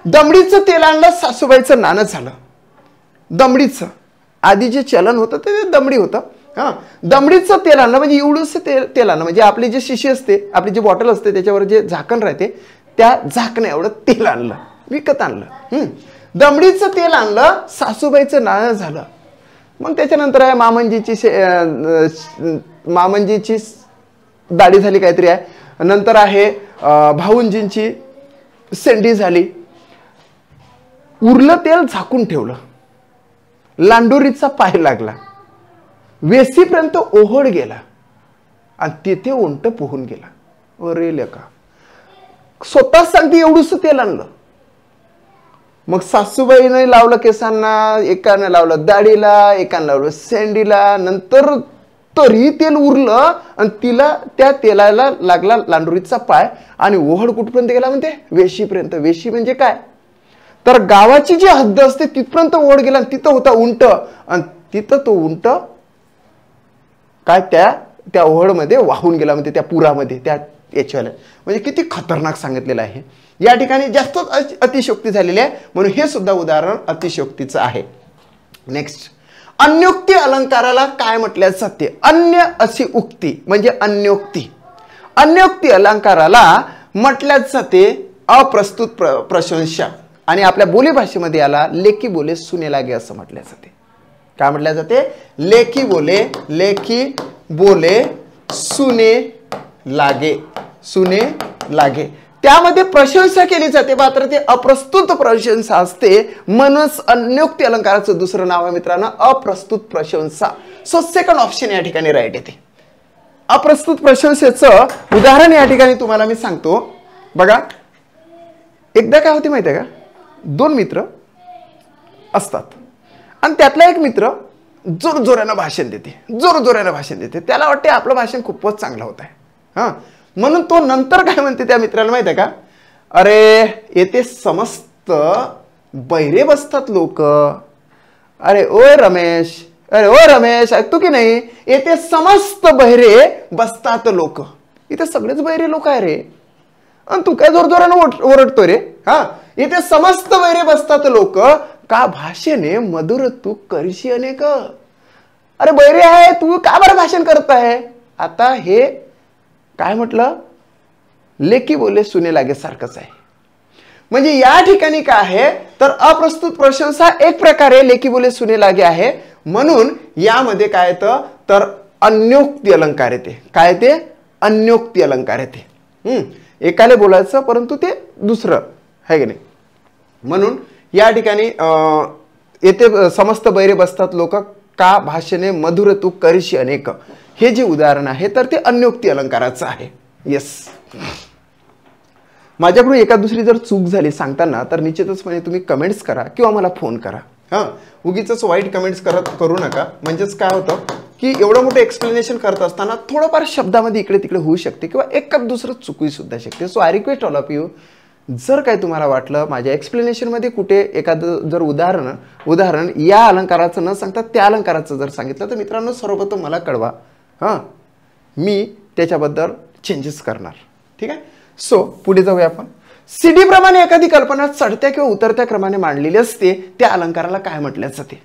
दमडीचं तेल आणलं, सासूबाईचं नाणं झालं. दमडीचं आधी जे चलन होतं ते दमडी होतं. हां, दमडीचं तेल आणलं म्हणजे एवढंच तेल आणलं, म्हणजे आपली जी शिशी असते, आपली जी बॉटल असते त्याच्यावर जे झाकण राहते त्या झाकण्या एवढं तेल आणलं, विकत आणलं. दमडीचं तेल आणलं, सासूबाईचं नाणं झालं. मग त्याच्यानंतर आहे मामंजीची दाढी झाली काहीतरी आहे. नंतर आहे भाऊंजींची सेंडी झाली. उरलं तेल झाकून ठेवलं. लांडोरीचा पाय लागला, वेसीपर्यंत ओहोड गेला. आणि तेथे उंट पोहून गेला. अरे लेका, स्वतःच सांगते एवढंच तेल आणलं. मग सासूबाईने लावलं केसांना, एकानं लावलं दाढीला, एकानं लावलं शेंडीला, नंतर तरी तेल उरलं आणि तिला त्या तेलाला लागला लांडोरीचा पाय आणि ओहळ कुठपर्यंत गेला म्हणते, वेशीपर्यंत. वेशी म्हणजे काय, तर गावाची जी हद्द असते तिथपर्यंत ओढ गेला आणि तिथं होता उंट आणि तिथं तो उंट काय त्या ओहळमध्ये वाहून गेला म्हणते, त्या पुरामध्ये, त्या याच्याला. म्हणजे किती खतरनाक सांगितलेलं आहे. या ठिकाणी जास्त अतिशयोक्ती झालेली आहे, म्हणून हे सुद्धा उदाहरण अतिशयोक्तीचं आहे. नेक्स्ट, अन्योक्ती अलंकाराला काय म्हटलं जाते? अन्य अशी उक्ती म्हणजे अन्योक्ती. अन्योक्ती अलंकाराला म्हटल्या जाते अप्रस्तुत प्रशंसा आणि आपल्या बोलीभाषेमध्ये याला लेखी बोले सुने लागे असं म्हटल्या जाते. काय म्हटल्या जाते? लेखी बोले सुने लागे. त्यामध्ये प्रशंसा केली जाते, मात्र ते अप्रस्तुत प्रशंसा असते, म्हणूनच अन्योक्ती अलंकाराचं दुसरं नाव आहे मित्रांनो अप्रस्तुत प्रशंसा. सो सेकंड ऑप्शन या ठिकाणी राईट येते. अप्रस्तुत प्रशंसेचं उदाहरण या ठिकाणी तुम्हाला मी सांगतो बघा. एकदा काय होते माहिती आहे का, दोन मित्र असतात आणि त्यातला एक मित्र जोरजोरानं भाषण देते. त्याला वाटते आपलं भाषण खूपच चांगलं होत आहे. म्हणून तो नंतर काय म्हणते त्या मित्राला माहिती आहे का, अरे येथे समस्त बहिरे बसतात लोक. अरे ओ रमेश ऐकतो की नाही, येथे समस्त बहिरे बसतात लोक. इथे सगळेच बहिरे लोक आहे रे, आणि तू काय जोरजोरानं ओरडतो रे. इथे समस्त बहिरे बसतात लोक, का भाषणे मधुर तू करशी अनेक. अरे बहिरे आहे तू, का बरं भाषण करत आहे. आता हे काय म्हटलं, लेखी बोले सुने लागे सारखंच आहे. म्हणजे या ठिकाणी काय आहे तर अप्रस्तुत प्रशंसा एक प्रकारे लेखी बोले सुने लागे आहे, म्हणून यामध्ये काय येतं तर अन्योक्ती अलंकार येते. काय ते? अन्योक्ती अलंकार येते. एकाले बोलायचं परंतु ते दुसरं आहे की नाही. म्हणून या ठिकाणी येथे समस्त बैरे बसतात लोक, का भाषणे मधुर तू करशी अनेक. हे जे उदाहरण आहे तर ते अन्योक्ती अलंकाराचं आहे. येस, माझ्याकडून एका दुसरी जर चूक झाली सांगताना तर निश्चितचपणे तुम्ही कमेंट्स करा किंवा मला फोन करा. उगीच वाईट कमेंट्स करू नका. म्हणजेच काय होतं की एवढं मोठं एक्सप्लेनेशन करत असताना थोडंफार शब्दामध्ये इकडे तिकडे होऊ शकते किंवा एखाद दुसरं चुकू सुद्धा शकते. So I request all of you, जर काय तुम्हाला वाटलं माझ्या एक्सप्लेनेशनमध्ये कुठे एखादं जर उदाहरण या अलंकाराचं न सांगता त्या अलंकाराचं जर सांगितलं तर मित्रांनो सर्वप्रथम मला कळवा. मी त्याच्याबद्दल चेंजेस करणार. ठीक आहे. सो पुढे जाऊया आपण. सीडी प्रमाणे एखादी कल्पना चढत्या किंवा उतरत्या क्रमाने मांडलेली असते, त्या अलंकाराला काय म्हटलं जाते?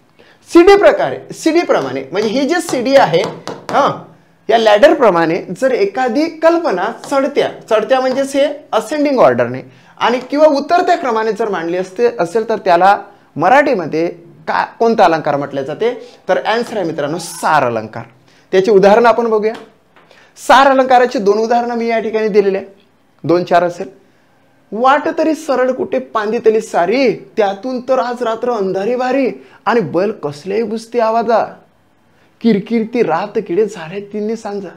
सीडी प्रमाणे म्हणजे ही जी सीडी आहे या लॅडर प्रमाणे जर एखादी कल्पना चढत्या म्हणजेच हे असेंडिंग ऑर्डरने आणि किंवा उतरत्या क्रमाने जर मांडली असेल तर त्याला मराठीमध्ये कोणता अलंकार म्हटले जाते? तर आन्सर आहे मित्रांनो सार अलंकार. त्याची उदाहरण आपण बघूया. सार अलंकाराची दोन उदाहरणं मी या ठिकाणी दिलेली आहे, 2-4 असेल. वाट तरी सरळ कुठे पांदी तरी सारी, त्यातून तर आज रात्र अंधारी भारी आणि बैल कसल्याही बुसते आवाजा, किरकिरती रात किडे झाले तिन्ही सांजा.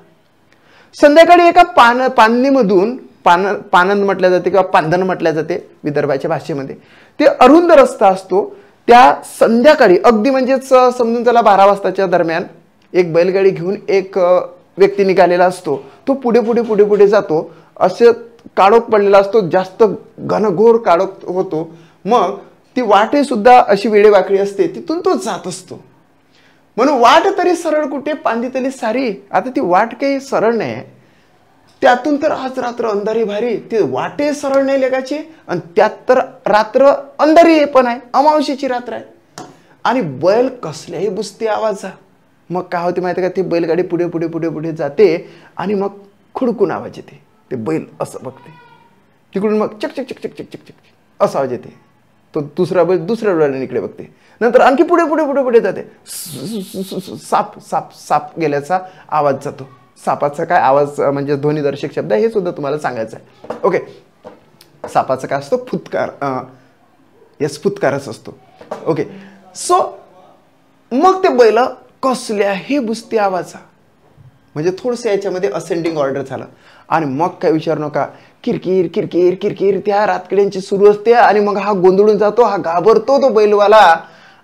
संध्याकाळी एका पाननीमधून पानंद म्हटल्या जाते किंवा पांधन म्हटल्या जाते विदर्भाच्या भाषेमध्ये, ते अरुंद रस्ता असतो. त्या संध्याकाळी अगदी म्हणजेच समजून चला 12 वाजताच्या दरम्यान एक बैलगाडी घेऊन एक व्यक्ती निघालेला असतो. तो पुढे जातो. असे काळोख पडलेला असतो, जास्त घनघोर काळोख होतो. मग ती वाटे सुद्धा अशी वेडेवाकडी असते, तिथून तो जात असतो. म्हणून वाट तरी सरळ कुठे पांदी तरी सारी. आता ती वाट काही सरळ नाही, त्यातून तर आज रात्र अंधारी भारी. ती वाटे सरळ नाही लेखाची आणि त्यात तर रात्र अंधारी पण आहे, अमावस्येची रात्र आहे आणि बैल कसल्याही बुसते आवाजा. मग काय होते माहिती का, ती बैलगाडी पुढे जाते आणि मग खुडकून आवाज येते. ते बैल असं बघते, तिकडून मग चक चक चक चक चक चक चक असा आवाज येते. तो दुसरा बैल दुसऱ्या डोळ्याने इकडे बघते, नंतर आणखी पुढे जाते. साप साप साप गेल्याचा आवाज जातो. सापाचा काय आवाज म्हणजे ध्वनिदर्शक शब्द आहे, हे सुद्धा तुम्हाला सांगायचं आहे. ओके, सापाचा काय असतो? फुतकार. यस, फुतकारच असतो. ओके, सो मग ते बैल कसल्याही बुसती आवाजा. म्हणजे थोडंसं याच्यामध्ये असेंडिंग ऑर्डर झालं. आणि मग काय विचारू नका, किरकिर किरकिर किरकिर त्या रातकिड्यांची सुरू असते. आणि मग हा गोंधळून जातो, हा घाबरतो तो बैलवाला,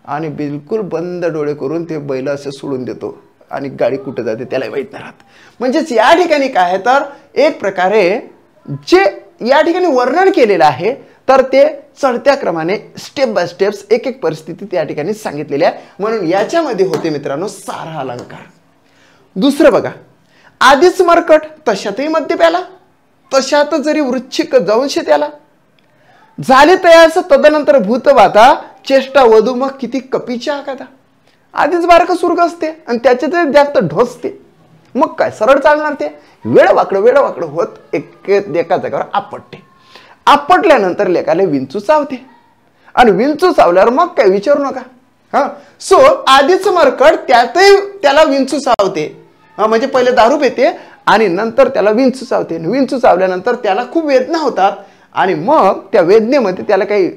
आणि बिलकुल बंद डोळे करून ते बैल असे सोडून देतो आणि गाडी कुठे जाते त्याला माहीत नाही राहत. म्हणजेच या ठिकाणी काय आहे तर एक प्रकारे जे या ठिकाणी वर्णन केलेलं आहे तर ते चढत्या क्रमाने स्टेप बाय स्टेप्स एक एक परिस्थिती त्या ठिकाणी सांगितलेली आहे. म्हणून याच्यामध्ये होते मित्रांनो सारा अलंकार. दुसरं बघा, आधीच मरकट तशातही मध्य प्याला, तशात जरी वृश्चिक जाऊनशे त्याला, झाले तयास तदनंतर भूतबाधा, चेष्टा वधू मग किती कपीच्या आगादा. आधीच बारक सुर्ग असते आणि त्याच्यात जास्त ढोसते, मग काय सरळ चालणार ते. वेळ वाकडं होत एका जागेवर आपटते. आपटल्यानंतर लेकाला विंचू चावते आणि विंचू चावल्यावर मग काय विचारू नका. हा, सो आधीच मरकट त्यातही त्याला विंचू चावते. म्हणजे पहिले दारू पिते आणि नंतर त्याला विंचू चावते. विंचू चावल्यानंतर त्याला खूप वेदना होतात आणि मग त्या वेदनेमध्ये त्याला काही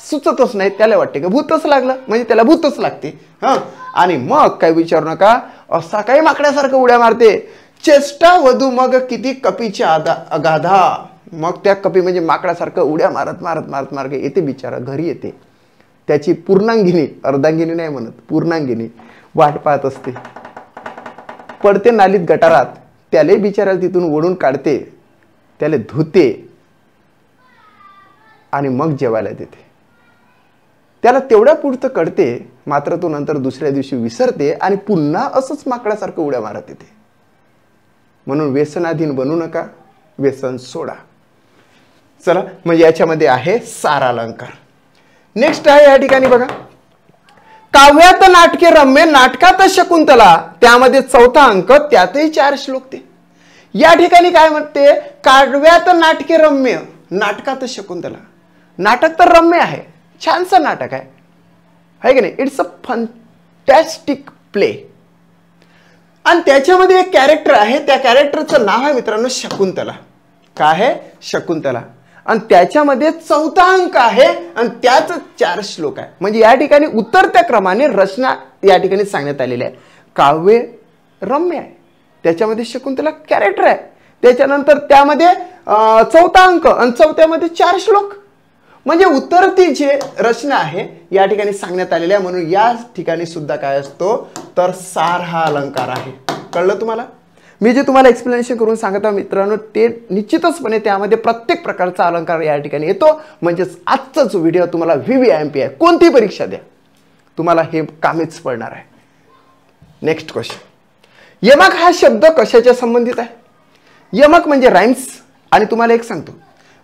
सुचतच नाही, त्याला वाटते का भूतच लागलं, म्हणजे त्याला भूतच लागते. हा, आणि मग काय विचारू नका, असा काही माकड्यासारखं उड्या मारते. चेष्टा वधू मग किती कपीच्या अगाधा. मग त्या कपी म्हणजे माकडासारखं उड्या मारत मारत मारत मार्ग येते, बिचारा घरी येते. त्याची पूर्णांगिनी, अर्धांगिनी नाही म्हणत, पूर्णांगिनी वाट पाहत असते. पडते नालीत गटारात, त्याला बिचाराला तिथून ओढून काढते, त्याला धुते आणि मग जेवायला देते. त्याला तेवढ्या पुरतं कळते, मात्र तो नंतर दुसऱ्या दिवशी विसरते आणि पुन्हा असंच माकडासारखं उड्या मारत येते. म्हणून व्यसनाधीन बनू नका, व्यसन सोडा. चला, म्हणजे याच्यामध्ये आहे सारा अलंकार. नेक्स्ट आहे या ठिकाणी बघा, काव्यात नाटके रम्य, नाटकात शकुंतला, त्यामध्ये 4था अंक, त्यातही 4 श्लोक. ते या ठिकाणी काय म्हणते, काव्यात नाटके रम्य, नाटकात शकुंतला. नाटक तर रम्य आहे, छानसं नाटक आहे की नाही. It's a fantastic play. आणि त्याच्यामध्ये एक कॅरेक्टर आहे, त्या कॅरेक्टरचं नाव आहे मित्रांनो शकुंतला. काय आहे, शकुंतला. आणि त्याच्यामध्ये 4था अंक आहे आणि त्याच 4 श्लोक आहे. म्हणजे या ठिकाणी उतरत्या क्रमाने रचना या ठिकाणी सांगण्यात आलेली आहे. काव्य रम्य आहे, त्याच्यामध्ये शकुंतला कॅरेक्टर आहे, त्याच्यानंतर त्यामध्ये 4था अंक आणि 4थ्यामध्ये 4 श्लोक. म्हणजे उतरती जे रचना आहे या ठिकाणी सांगण्यात आलेली आहे. म्हणून या ठिकाणी सुद्धा काय असतो तर सार हा अलंकार आहे. कळलं तुम्हाला? मी जे तुम्हाला एक्सप्लेनेशन करून सांगत आहे मित्रांनो, ते निश्चितचपणे त्यामध्ये प्रत्येक प्रकारचा अलंकार या ठिकाणी येतो. म्हणजेच आजचाच व्हिडिओ तुम्हाला VVIMP आहे, कोणती परीक्षा द्या तुम्हाला हे कामीच पडणार आहे. नेक्स्ट क्वेश्चन, यमक हा शब्द कशाच्या संबंधित आहे? यमक म्हणजे राइम्स. आणि तुम्हाला एक सांगतो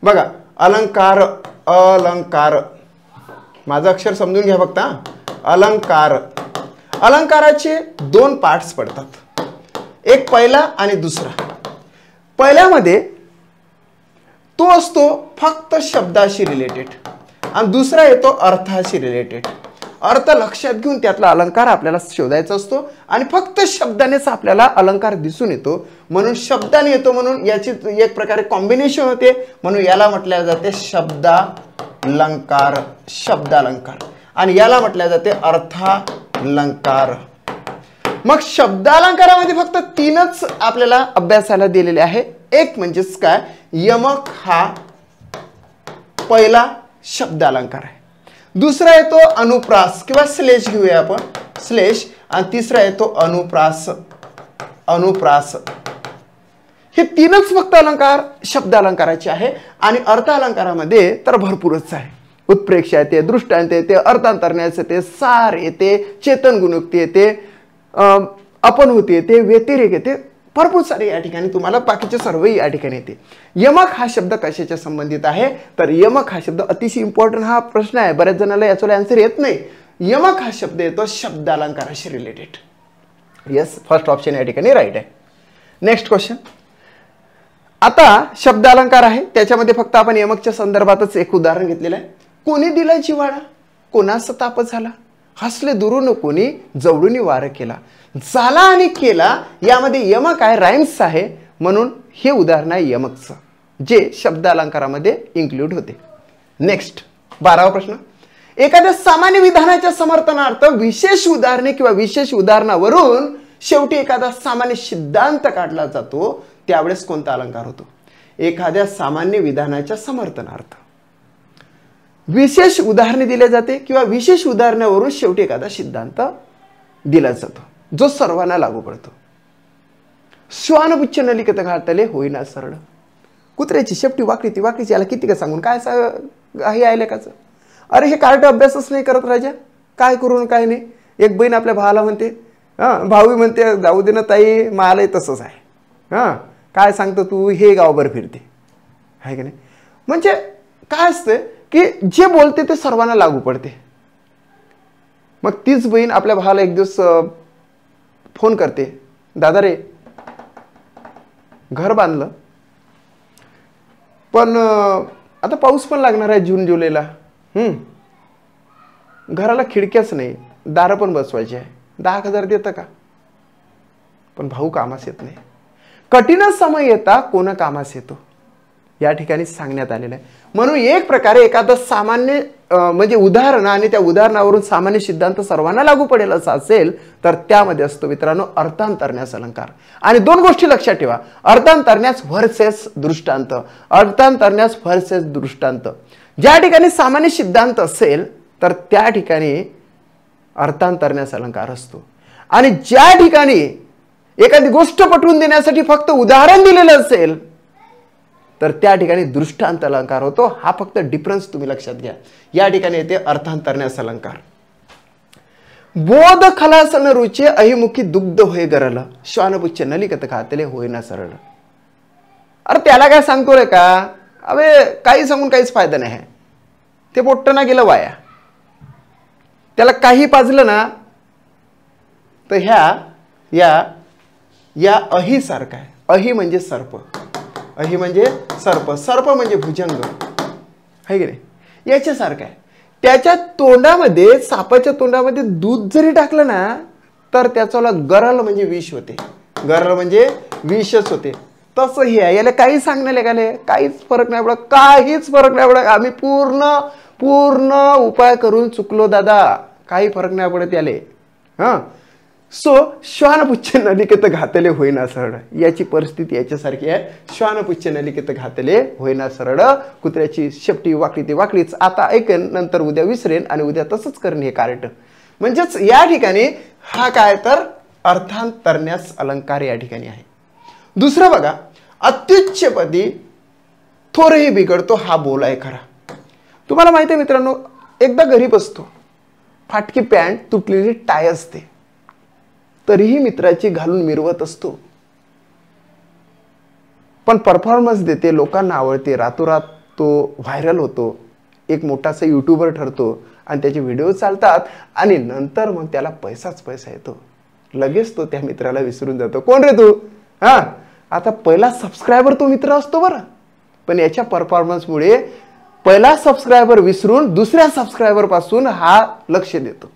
बघा, अलंकार, अलंकार, माझं अक्षर समजून घ्या फक्त. अलंकार, अलंकाराचे 2 पार्ट्स पडतात, एक पहिला आणि दुसरा. पहिल्यामध्ये तो असतो फक्त शब्दाशी रिलेटेड आणि दुसरा येतो अर्थाशी रिलेटेड. अर्थ लक्षात घेऊन त्यातला अलंकार आपल्याला शोधायचा असतो आणि फक्त शब्दानेच आपल्याला अलंकार दिसून येतो. म्हणून शब्दाने येतो, म्हणून याची एक प्रकारे कॉम्बिनेशन होते. म्हणून याला म्हटले जाते शब्दालंकार, शब्दालंकार. आणि याला म्हटले जाते अर्थालंकार. मग शब्दालंकारामध्ये फक्त 3च आपल्याला अभ्यासाला दिलेले आहे. एक म्हणजेच काय, यमक हा पहिला शब्दालंकार आहे. दुसरा येतो अनुप्रास किंवा श्लेष घेऊया आपण, श्लेष. आणि तिसरा येतो अनुप्रास, अनुप्रास. हे 3च फक्त अलंकार शब्दालंकाराचे आहे. आणि अर्थालंकारामध्ये तर भरपूरच आहे. उत्प्रेक्षा येते, दृष्टांत येते, अर्थांतरण्यास येते, सार येते, चेतन गुणोक्ती येते, अपनहुती येते, व्यतिरेक येते, भरपूर सारे या ठिकाणी तुम्हाला बाकीचे सर्व या ठिकाणी येते. यमक हा शब्द कशाच्या संबंधित आहे तर यमक हा शब्द अतिशय इम्पॉर्टंट हा प्रश्न आहे, बऱ्याच जणांना याचा आन्सर येत नाही. यमक हा शब्द येतो शब्दालंकाराशी रिलेटेड. यस, फर्स्ट ऑप्शन या ठिकाणी राईट आहे. नेक्स्ट क्वेश्चन, आता शब्दालंकार आहे, त्याच्यामध्ये फक्त आपण यमकच्या संदर्भातच एक उदाहरण घेतलेलं आहे. कोणी दिला जिवाळा, कोणास ताप झाला, हसले दुरून कोणी, जवळून वार केला. झाला आणि केला यामध्ये यमक आहे, राइम्स आहे. म्हणून हे उदाहरण आहे यमकचं, जे शब्दालंकारामध्ये इन्क्लूड होते. नेक्स्ट 12वा प्रश्न, एखाद्या सामान्य विधानाच्या समर्थनार्थ विशेष उदाहरणे किंवा विशेष उदाहरणावरून शेवटी एखादा सामान्य सिद्धांत काढला जातो त्यावेळेस कोणता अलंकार होतो? एखाद्या सामान्य विधानाच्या समर्थनार्थ. विशेष उदाहरणे दिले जाते किंवा विशेष उदाहरणावरून शेवटी एखादा सिद्धांत दिला जातो जो सर्वांना लागू पडतो. श्वानपुच्छ नलिकेत घातले होईना सरळ. कुत्र्याची शेपटी वाकडी ती वाकडीची, याला किती का सांगून काय हे आहे लेकाचं. अरे हे कार्ट अभ्यासच नाही करत राजा, काय करून काय नाही. एक बहीण आपल्या भावाला म्हणते, भाऊ म्हणते जाऊ दे ना ताई, मलाही तसंच आहे. काय सांगतो तू, हे गावभर फिरते आहे की नाही. म्हणजे काय असतं की जे बोलते ते सर्वांना लागू पडते. मग तीच बहीण आपल्या भावाला एक दिवस फोन करते, दादा रे घर बांधलं पण आता पाऊस पण लागणार आहे जून जुलैला. घराला खिडक्याच नाही, दारं पण बसवायची आहे, 10,000 देतं का? पण भाऊ कामास येत नाही. कठीण समय येता कोण कामास येतो या ठिकाणी सांगण्यात आलेलं आहे. म्हणून एक प्रकारे एखादं सामान्य म्हणजे उदाहरण आणि त्या उदाहरणावरून सामान्य सिद्धांत सर्वांना लागू पडेल असं असेल तर त्यामध्ये असतो मित्रांनो अर्थांतरण्यास अलंकार. आणि दोन गोष्टी लक्षात ठेवा, अर्थांतरण्यास व्हर्सेस दृष्टांत. अर्थांतरण्यास व्हर्सेस दृष्टांत. ज्या ठिकाणी सामान्य सिद्धांत असेल तर त्या ठिकाणी अर्थांतरण्यास अलंकार असतो. आणि ज्या ठिकाणी एखादी गोष्ट पटवून देण्यासाठी फक्त उदाहरण दिलेलं असेल तर त्या ठिकाणी दृष्टांत अलंकार होतो. हा फक्त डिफरन्स तुम्ही लक्षात घ्या. या ठिकाणी येते अर्थांतरण्यास अलंकार. बोध खलासन रुचे अहिमुखी दुग्ध होय गरल, श्वानपुच्छ नलिकेत घातले होईना सरळ. अरे त्याला काय सांगतो रे का, अबे काही सांगून काहीच फायदा नाही. ते पोट्ट ना गेलं वाया. त्याला काही पाजलं ना तर या अही सारखा आहे. अही म्हणजे सर्प, अही म्हणजे सर्प, सर्प म्हणजे भुजंग आहे की नाही, याच्यासारखं आहे. त्याच्या तोंडामध्ये, सापाच्या तोंडामध्ये दूध जरी टाकलं ना तर त्याचा गरल म्हणजे विष होते. गरल म्हणजे विषच होते. तसं हे आहे. याला काही सांगण्याला गेले काहीच फरक नाही पडत, काहीच फरक नाही पडत. आम्ही पूर्ण उपाय करून चुकलो दादा, काही फरक नाही पडत याले. सो श्वानपुच्छ नलिकेत घातले होईना सरळ. याची परिस्थिती याच्यासारखी आहे. श्वानपुच्छ नलिकेत घातले होईना सरळ. कुत्र्याची शेपटी वाकडी ती वाकडीच. आता ऐकेन, नंतर उद्या विसरेन आणि उद्या तसंच करेन हे कार्ट. म्हणजेच या ठिकाणी हा काय तर अर्थांतरण्यास अलंकार या ठिकाणी आहे. दुसरं बघा, अत्युच्चपदी थोरही बिघडतो हा बोल आहे खरा. तुम्हाला माहिती आहे मित्रांनो, एकदा घरी बसतो, फाटकी पॅन्ट, तुटलेली टाय असते, तरीही मित्राची घालून मिरवत असतो. पण परफॉर्मन्स देते, लोकांना आवडते, रातोरात तो व्हायरल होतो, एक मोठासा यूट्यूबर ठरतो आणि त्याचे व्हिडिओ चालतात आणि नंतर मग त्याला पैसाच पैसा येतो. लगेच तो त्या मित्राला विसरून जातो. कोण रे तू? आता पहिला सबस्क्रायबर तो मित्र असतो बरं, पण याच्या परफॉर्मन्समुळे पहिला सबस्क्रायबर विसरून दुसऱ्या सबस्क्रायबर पासून हा लक्ष देतो,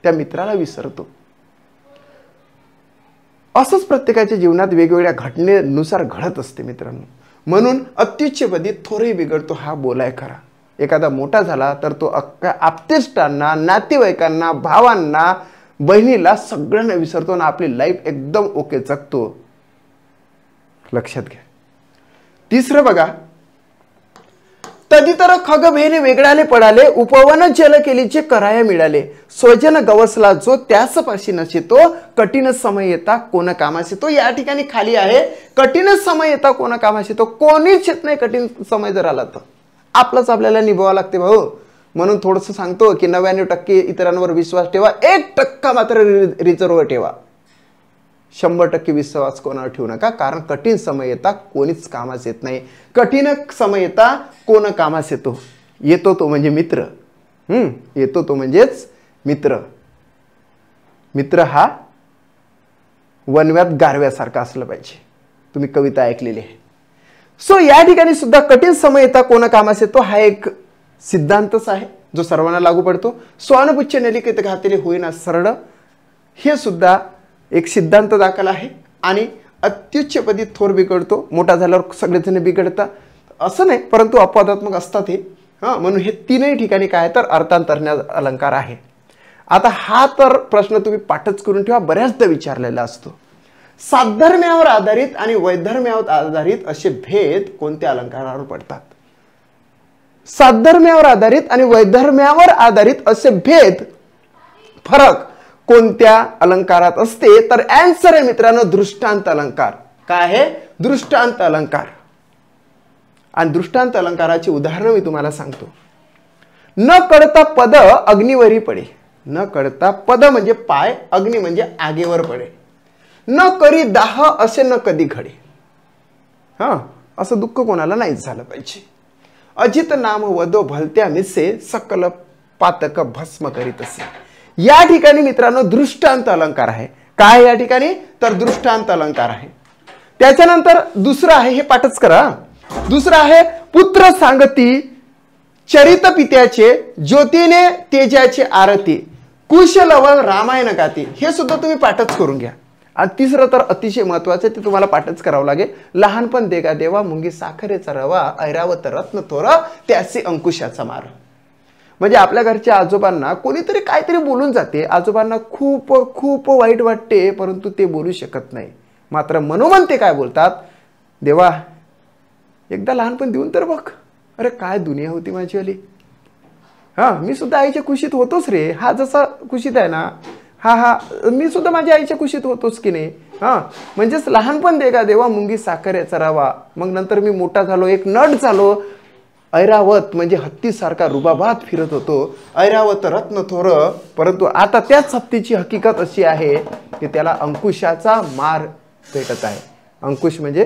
त्या मित्राला विसरतो. असंच प्रत्येकाच्या जीवनात वेगवेगळ्या घटनेनुसार घडत असते मित्रांनो. म्हणून अत्युच्चपदी थोरही बिघडतो हा बोलाय खरा. एखादा मोठा झाला तर तो आप्तेष्टांना, नातेवाईकांना, भावांना, बहिणीला सगळ्यांना विसरतो आणि आपली लाईफ एकदम ओके जगतो. लक्षात घ्या. तिसरं बघा, तदितर खग भेने वेगळाले पडाले, उपवन जल केलीचे कराया मिळाले, स्वजन गवसला जो त्यास पाशी नसेतो, कठीण समय येता कोण कामास येतो. या ठिकाणी खाली आहे कठीण समय येता कोण कामास येतो. कोणीच येत नाही कठीण समय जर आला तर. आपलंच आपल्याला निभावावं लागते भाऊ. म्हणून थोडंसं सांगतो की 99% इतरांवर विश्वास ठेवा, 1% मात्र रिझर्व ठेवा. 100% विश्वास कोणावर ठेवू नका, कारण कठीण समय येता कोणीच कामास येत नाही. कठीण समय येता कोण कामास येतो. येतो तो म्हणजे मित्र. येतो तो म्हणजेच मित्र. मित्र हा वनव्यात गारव्यासारखा असला पाहिजे. तुम्ही कविता ऐकलेली आहे. सो या ठिकाणी सुद्धा कठीण समय येता कोण कामास येतो हा एक सिद्धांतच आहे जो सर्वांना लागू पडतो. श्वानपुच्छ नलिकेत घातले होईना सरळ, हे सुद्धा एक सिद्धांत दाखल आहे. आणि अत्युच्चपदी थोर बिघडतो, मोठा झाल्यावर सगळेजण बिघडतात असं नाही, परंतु अपवादात्मक असतात हे. म्हणून हे तीनही ठिकाणी काय तर अर्थांतरण्यास अलंकार आहे. आता हा तर प्रश्न तुम्ही पाठच करून ठेवा, बऱ्याचदा विचारलेला असतो. साधर्म्यावर आधारित आणि वैधर्म्यावर आधारित असे भेद कोणत्या अलंकारावर पडतात? साधर्म्यावर आधारित आणि वैधर्म्यावर आधारित असे भेद, फरक कोणत्या अलंकारात असते? तर आन्सर आहे मित्रांनो दृष्टांत अलंकार. काय आहे? दृष्टांत अलंकार. आणि दृष्टांत अलंकाराची उदाहरण मी तुम्हाला सांगतो. न कळता पद अग्निवरी पडे. न कळता पद म्हणजे पाय, अग्नी म्हणजे आगेवर पडे. न करी दाह असे न कधी घडे. हा, असं दुःख कोणाला नाही झालं पाहिजे. अजित नाम वदो भलत्या मिसे सकल पातक भस्म करीत असे. या ठिकाणी मित्रांनो दृष्टांत अलंकार आहे. काय या ठिकाणी? तर दृष्टांत अलंकार आहे. त्याच्यानंतर दुसरं आहे, हे पाठच करा. दुसरं आहे पुत्र सांगती चरित पित्याचे ज्योतीने तेजाचे आरती कुशलवल रामायण गाती. हे सुद्धा तुम्ही पाठच करून घ्या. आणि तिसरं तर अतिशय महत्वाचं, ते तुम्हाला पाठच करावं लागेल. लहानपण देगा देवा मुंगी साखरेचा रवा ऐरावत रत्न थोर त्याचे अंकुशाचा मार. म्हणजे आपल्या घरच्या आजोबांना कोणीतरी काहीतरी बोलून जाते, आजोबांना खूप खूप वाईट वाटते, परंतु ते बोलू शकत नाही. मात्र मनोमन ते काय बोलतात? देवा एकदा लहानपण देऊन तर बघ. अरे काय दुनिया होती माझीवाली. हा, मी सुद्धा आईच्या खुशीत होतोच रे. हा जसा खुशीत आहे ना, हा मी सुद्धा माझ्या आईच्या खुशीत होतोच की नाही. हा, म्हणजेच लहानपण देगा देवा मुंगी साखरेचा रवा. मग नंतर मी मोठा झालो, एक नट झालो. ऐरावत म्हणजे हत्तीसारखा रुबाबात फिरत होतो. ऐरावत रत्न थोर. परंतु आता त्याच हत्तीची हकीकत अशी आहे की त्याला अंकुशाचा मार भेटत आहे. अंकुश म्हणजे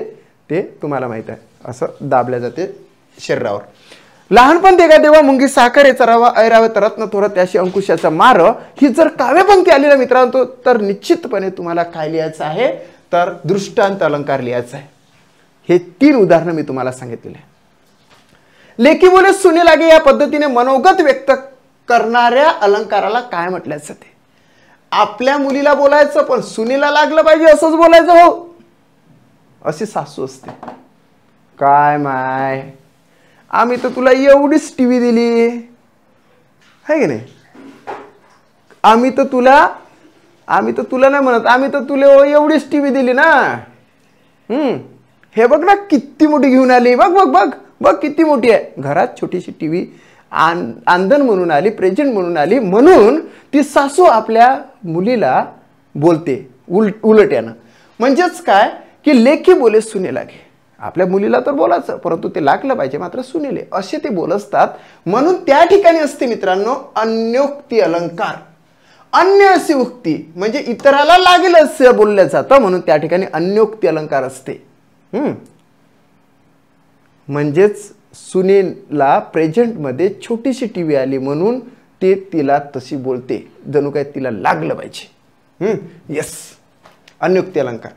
ते तुम्हाला माहित आहे, असं दाबल्या जाते शरीरावर. लहानपण देगा देवा मुंगी साखरेचा रवा ऐरावत रत्न थोर त्याशी अंकुशाचा मार. ही जर काव्यपंक्ती आली ना मित्रांनो, तर निश्चितपणे तुम्हाला काय लिहायचं आहे? तर दृष्टांत अलंकार लिहायचा आहे. हे 3 उदाहरणं मी तुम्हाला सांगितलेले आहे. लेखी बोले सुने लागे या पद्धतीने मनोगत व्यक्त करणाऱ्या अलंकाराला काय म्हटलं जाते? आपल्या मुलीला बोलायचं पण सुनेला लागलं पाहिजे असंच बोलायचं. हो, अशी सासू असते. काय माय, आम्ही तर तुला एवढीच टीव्ही दिली आहे की नाही. आम्ही तर तुला नाही म्हणत, आम्ही तर तुला एवढीच टीव्ही दिली ना. हे बघ ना किती मोठी घेऊन आली. बघ बघ बघ बघ किती मोठी आहे. घरात छोटीशी टीव्ही आंदण म्हणून आली, प्रेझेंट म्हणून आली, म्हणून ती सासू आपल्या मुलीला बोलते उलट यानं. म्हणजेच काय की लेखी बोले सुने लागे. आपल्या मुलीला तर बोलायचं, परंतु ते लागलं पाहिजे, मात्र सुनेले असे ते बोल असतात. म्हणून त्या ठिकाणी असते मित्रांनो अन्योक्ती अलंकार. अन्य अशी उक्ती म्हणजे इतराला लागेल असं बोललं जातं, म्हणून त्या ठिकाणी अन्योक्ती अलंकार असते. म्हणजेच सुनेला प्रेझेंटमध्ये छोटीशी टीव्ही आली म्हणून ते तिला तशी बोलते, जणू काय तिला लागलं पाहिजे. यस, अन्योक्ती अलंकार.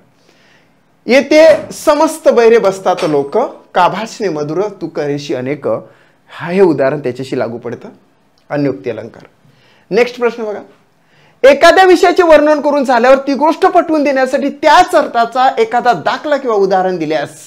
येथे समस्त बैरे बसतात लोक काभासने मधुर तू करेशी अनेक. हे उदाहरण त्याच्याशी लागू पडतं, अन्योक्ती अलंकार. नेक्स्ट प्रश्न बघा. एखाद्या विषयाचे वर्णन करून झाल्यावर ती गोष्ट पटवून देण्यासाठी त्याच अर्थाचा एखादा दाखला किंवा उदाहरण दिल्यास.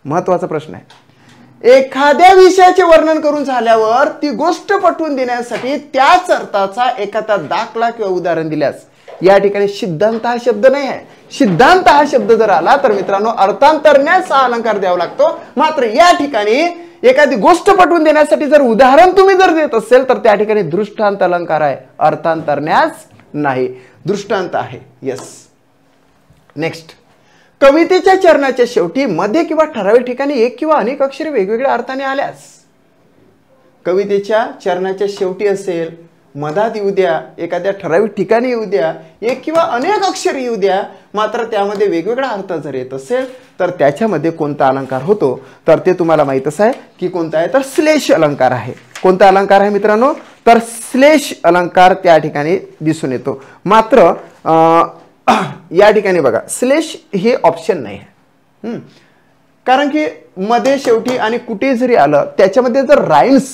महत्वाचा प्रश्न आहे. एखाद्या विषयाचे वर्णन करून झाल्यावर ती गोष्ट पटवून देण्यासाठी त्याच अर्थाचा एखादा दाखला किंवा उदाहरण दिल्यास. या ठिकाणी सिद्धांत हा शब्द नाही आहे. सिद्धांत हा शब्द जर आला तर मित्रांनो अर्थांतरण्यास हा अलंकार द्यावा लागतो. मात्र या ठिकाणी एखादी गोष्ट पटवून देण्यासाठी जर उदाहरण तुम्ही जर देत असेल तर त्या ठिकाणी दृष्टांत अलंकार आहे, अर्थांतरण्यास नाही, दृष्टांत आहे. यस. नेक्स्ट. कवितेच्या चरणाच्या शेवटी मध्ये किंवा ठराविक ठिकाणी एक किंवा अनेक अक्षरे वेगवेगळ्या अर्थाने आल्यास. कवितेच्या चरणाच्या शेवटी असेल, मधात येऊ द्या, एखाद्या ठराविक ठिकाणी येऊ द्या, एक किंवा अनेक अक्षर येऊ द्या, मात्र त्यामध्ये वेगवेगळा अर्थ जर येत असेल तर त्याच्यामध्ये कोणता अलंकार होतो? तर ते तुम्हाला माहीतच आहे की कोणता आहे, तर श्लेष अलंकार आहे. कोणता अलंकार आहे मित्रांनो? तर श्लेष अलंकार त्या ठिकाणी दिसून येतो. मात्र या ठिकाणी बघा श्लेष हे ऑप्शन नाही आहे. कारण की मध्ये शेवटी आणि कुठे जरी आलं त्याच्यामध्ये जर राईम्स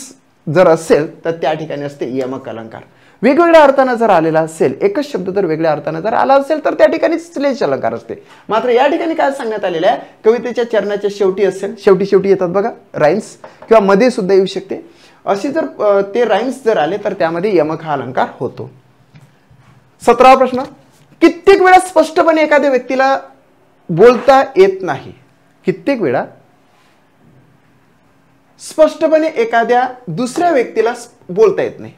जर असेल तर त्या ठिकाणी असते यमक अलंकार. वेगवेगळ्या अर्थाने जर आलेला असेल, एकच शब्द जर वेगळ्या अर्थाने जर आला असेल तर त्या ठिकाणी श्लेष अलंकार असते. मात्र या ठिकाणी काय सांगण्यात आलेलं आहे, कवितेच्या चरणाच्या शेवटी असेल, शेवटी येतात बघा राईम्स, किंवा मध्ये सुद्धा येऊ शकते. अशी जर ते राईम्स जर आले तर त्यामध्ये यमक हा अलंकार होतो. 17वा प्रश्न, कित्येक वेळा स्पष्टपणे एखाद्या व्यक्तीला बोलता येत नाही. कित्येक वेळा स्पष्टपणे एखाद्या दुसऱ्या व्यक्तीला बोलता येत नाही.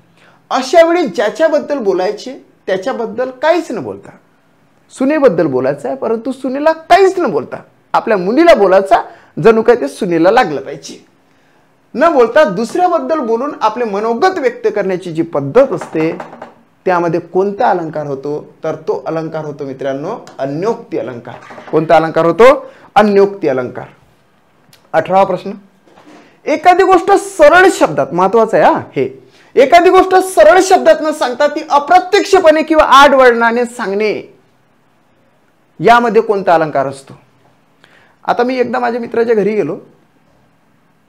अशा वेळी ज्याच्याबद्दल बोलायचे त्याच्याबद्दल काहीच न बोलता, सुनेबद्दल बोलायचं आहे परंतु सुनेला काहीच न बोलता, आपल्या मुलीला बोलायचा जणू काय ते सुनेला लागलं पाहिजे, न बोलता दुसऱ्याबद्दल बोलून आपले मनोगत व्यक्त करण्याची जी पद्धत असते त्यामध्ये कोणता अलंकार होतो? तर तो अलंकार होतो मित्रांनो अन्योक्ती अलंकार. कोणता अलंकार होतो? अन्योक्ती अलंकार. 18वा प्रश्न, एखादी गोष्ट सरळ शब्दात, महत्वाचं आहे हे, एखादी गोष्ट सरळ शब्दात न सांगता ती अप्रत्यक्षपणे किंवा आडवळणाने सांगणे, यामध्ये कोणता अलंकार असतो? आता मी एकदा माझ्या मित्राच्या घरी गेलो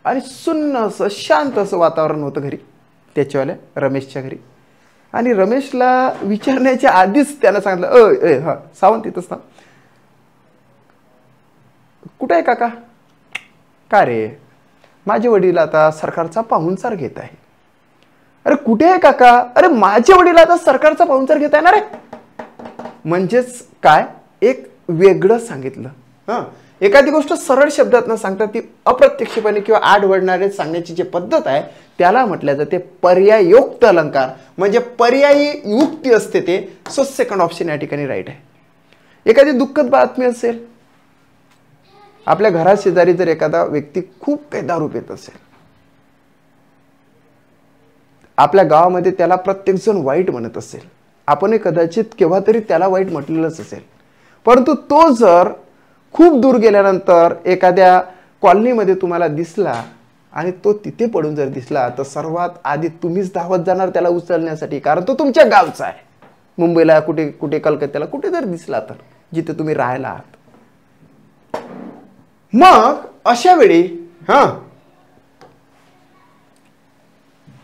आणि सुन्न असं शांत असं वातावरण होतं घरी, त्याच्यावाल्या रमेशच्या घरी. आणि रमेशला विचारण्याच्या आधीच त्यानं सांगितलं, हा सावंत तिथंच ना, कुठे आहे काका? का रे? माझे वडील आता सरकारचा पाहुणचार घेत आहे. अरे कुठे आहे काका? अरे माझे वडील आता सरकारचा पाहुणचार घेत आहे ना रे. म्हणजेच काय, एक वेगळं सांगितलं. एखादी गोष्ट सरळ शब्दात न सांगता ती अप्रत्यक्षपणे किंवा आडवळणारे सांगण्याची जी पद्धत आहे त्याला म्हटलं जाते पर्यायोक्त अलंकार, म्हणजे पर्यायी युक्ती असते ते. सो सेकंड ऑप्शन या ठिकाणी राईट आहे. एखादी दुःखद बातमी असेल, आपल्या घरात शेजारी जर एखादा व्यक्ती खूप काही दारू पित असेल, आपल्या गावामध्ये त्याला प्रत्येक जण वाईट म्हणत असेल, आपण कदाचित केव्हा तरी त्याला वाईट म्हटलेलंच असेल, परंतु तो जर खूप दूर गेल्यानंतर एखाद्या कॉलनीमध्ये तुम्हाला दिसला आणि तो तिथे पडून जर दिसला तर सर्वात आधी तुम्हीच धावत जाणार त्याला उचलण्यासाठी, कारण तो तुमच्या गावचा आहे. मुंबईला कुठे कुठे कलकत्त्याला कुठे जर दिसला तर, जिथे तुम्ही राहायला आहात. मग अशा वेळी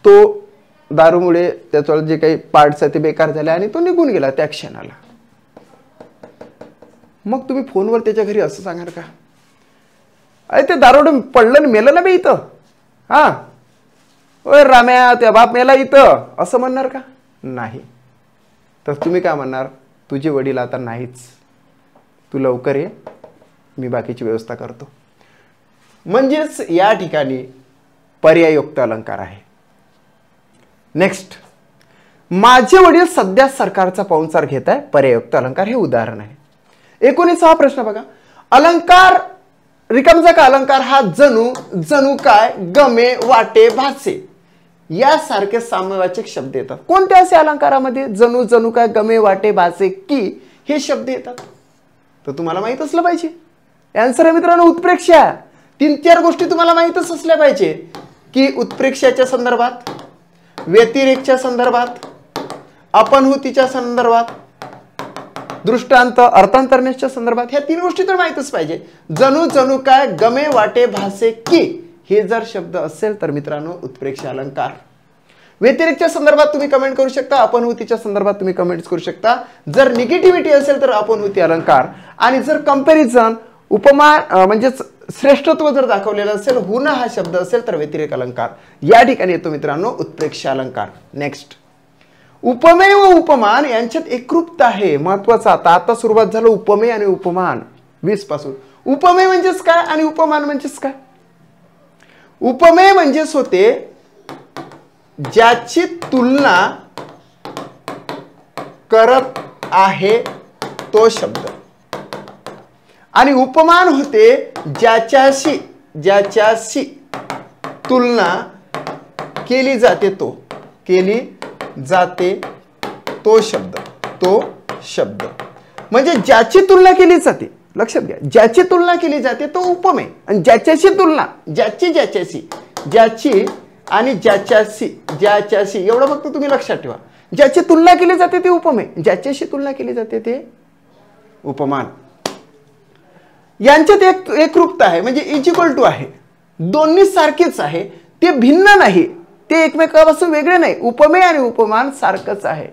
तो दारूमुळे त्याचा जे काही पार्ट्स आहे ते बेकार झाले आणि तो निघून गेला त्या क्षणाला. मग तुम्ही फोनवर त्याच्या घरी असं सांगणार का, अरे ते दारोडे पडलं मेलं ना बे इथं, ओय राम्या त्या बाप मेला इथं, असं म्हणणार का? नाही. तर तुम्ही काय म्हणणार, तुझे वडील आता नाहीच, तू लवकर ये, मी बाकीची व्यवस्था करतो. म्हणजेच या ठिकाणी पर्यायोक्त अलंकार आहे. नेक्स्ट, माझे वडील सध्या सरकारचा पाहुणचार घेत आहे, पर्यायोक्त अलंकार हे उदाहरण आहे. 19वा प्रश्न बघा, अलंकार रिकामजागा अलंकार हा जणू, जणू काय, गमे, वाटे, भासे यासारखे साम्यवाचक शब्द येतात. कोणत्या असे अलंकारामध्ये जणू, जणू काय, गमे, वाटे, भासे, की हे शब्द येतात? तर तुम्हाला माहित असलं पाहिजे. आन्सर आहे मित्रांनो उत्प्रेक्षा. 3-4 गोष्टी तुम्हाला माहितच असल्या पाहिजे की उत्प्रेक्षाच्या संदर्भात, व्यतिरेकच्या संदर्भात, अपनहुतीच्या संदर्भात, दृष्टांत अर्थांतरण्याच्या संदर्भात, ह्या 3 गोष्टी तर माहितच पाहिजे. जणू, जणू काय, गमे, वाटे, भासे, की हे जर शब्द असेल तर मित्रांनो उत्प्रेक्षा अलंकार. व्यतिरेकच्या संदर्भात तुम्ही कमेंट करू शकता, अपनहुतीच्या संदर्भात तुम्ही कमेंट्स करू शकता. जर निगेटिव्हिटी असेल तर अपनहुती अलंकार, आणि जर कंपॅरिझन, उपमा म्हणजेच श्रेष्ठत्व जर दाखवलेलं असेल, हुन हा शब्द असेल तर व्यतिरेक अलंकार. या ठिकाणी येतो मित्रांनो उत्प्रेक्षा अलंकार. नेक्स्ट, उपमेय व उपमान यांच्यात एकरूपता आहे, महत्वाचा. आता सुरुवात झालं उपमेय आणि उपमान 20 पासून. उपमेय म्हणजेच काय आणि उपमान म्हणजेच काय? उपमेय म्हणजेच होते ज्याची तुलना करत आहे तो शब्द, आणि उपमान होते ज्याच्याशी, ज्याच्याशी तुलना केली जाते तो, केली जाते तो शब्द, तो शब्द. म्हणजे ज्याची तुलना केली जाते, लक्षात घ्या, ज्याची तुलना केली जाते तो उपमेय, आणि ज्याच्याशी तुलना, ज्याची, ज्याच्याशी, ज्याची आणि ज्याच्याशी, ज्याच्याशी एवढं फक्त तुम्ही लक्षात ठेवा. ज्याची तुलना केली जाते ते उपमेय, ज्याच्याशी तुलना केली जाते ते उपमान. यांच्यात एकरूपता आहे, म्हणजे इज इक्वल टू आहे, दोन्ही सारखेच आहे, ते भिन्न नाही, ते एकमेकांपासून वेगळे नाही. उपमेय आणि उपमान सारखंच आहे.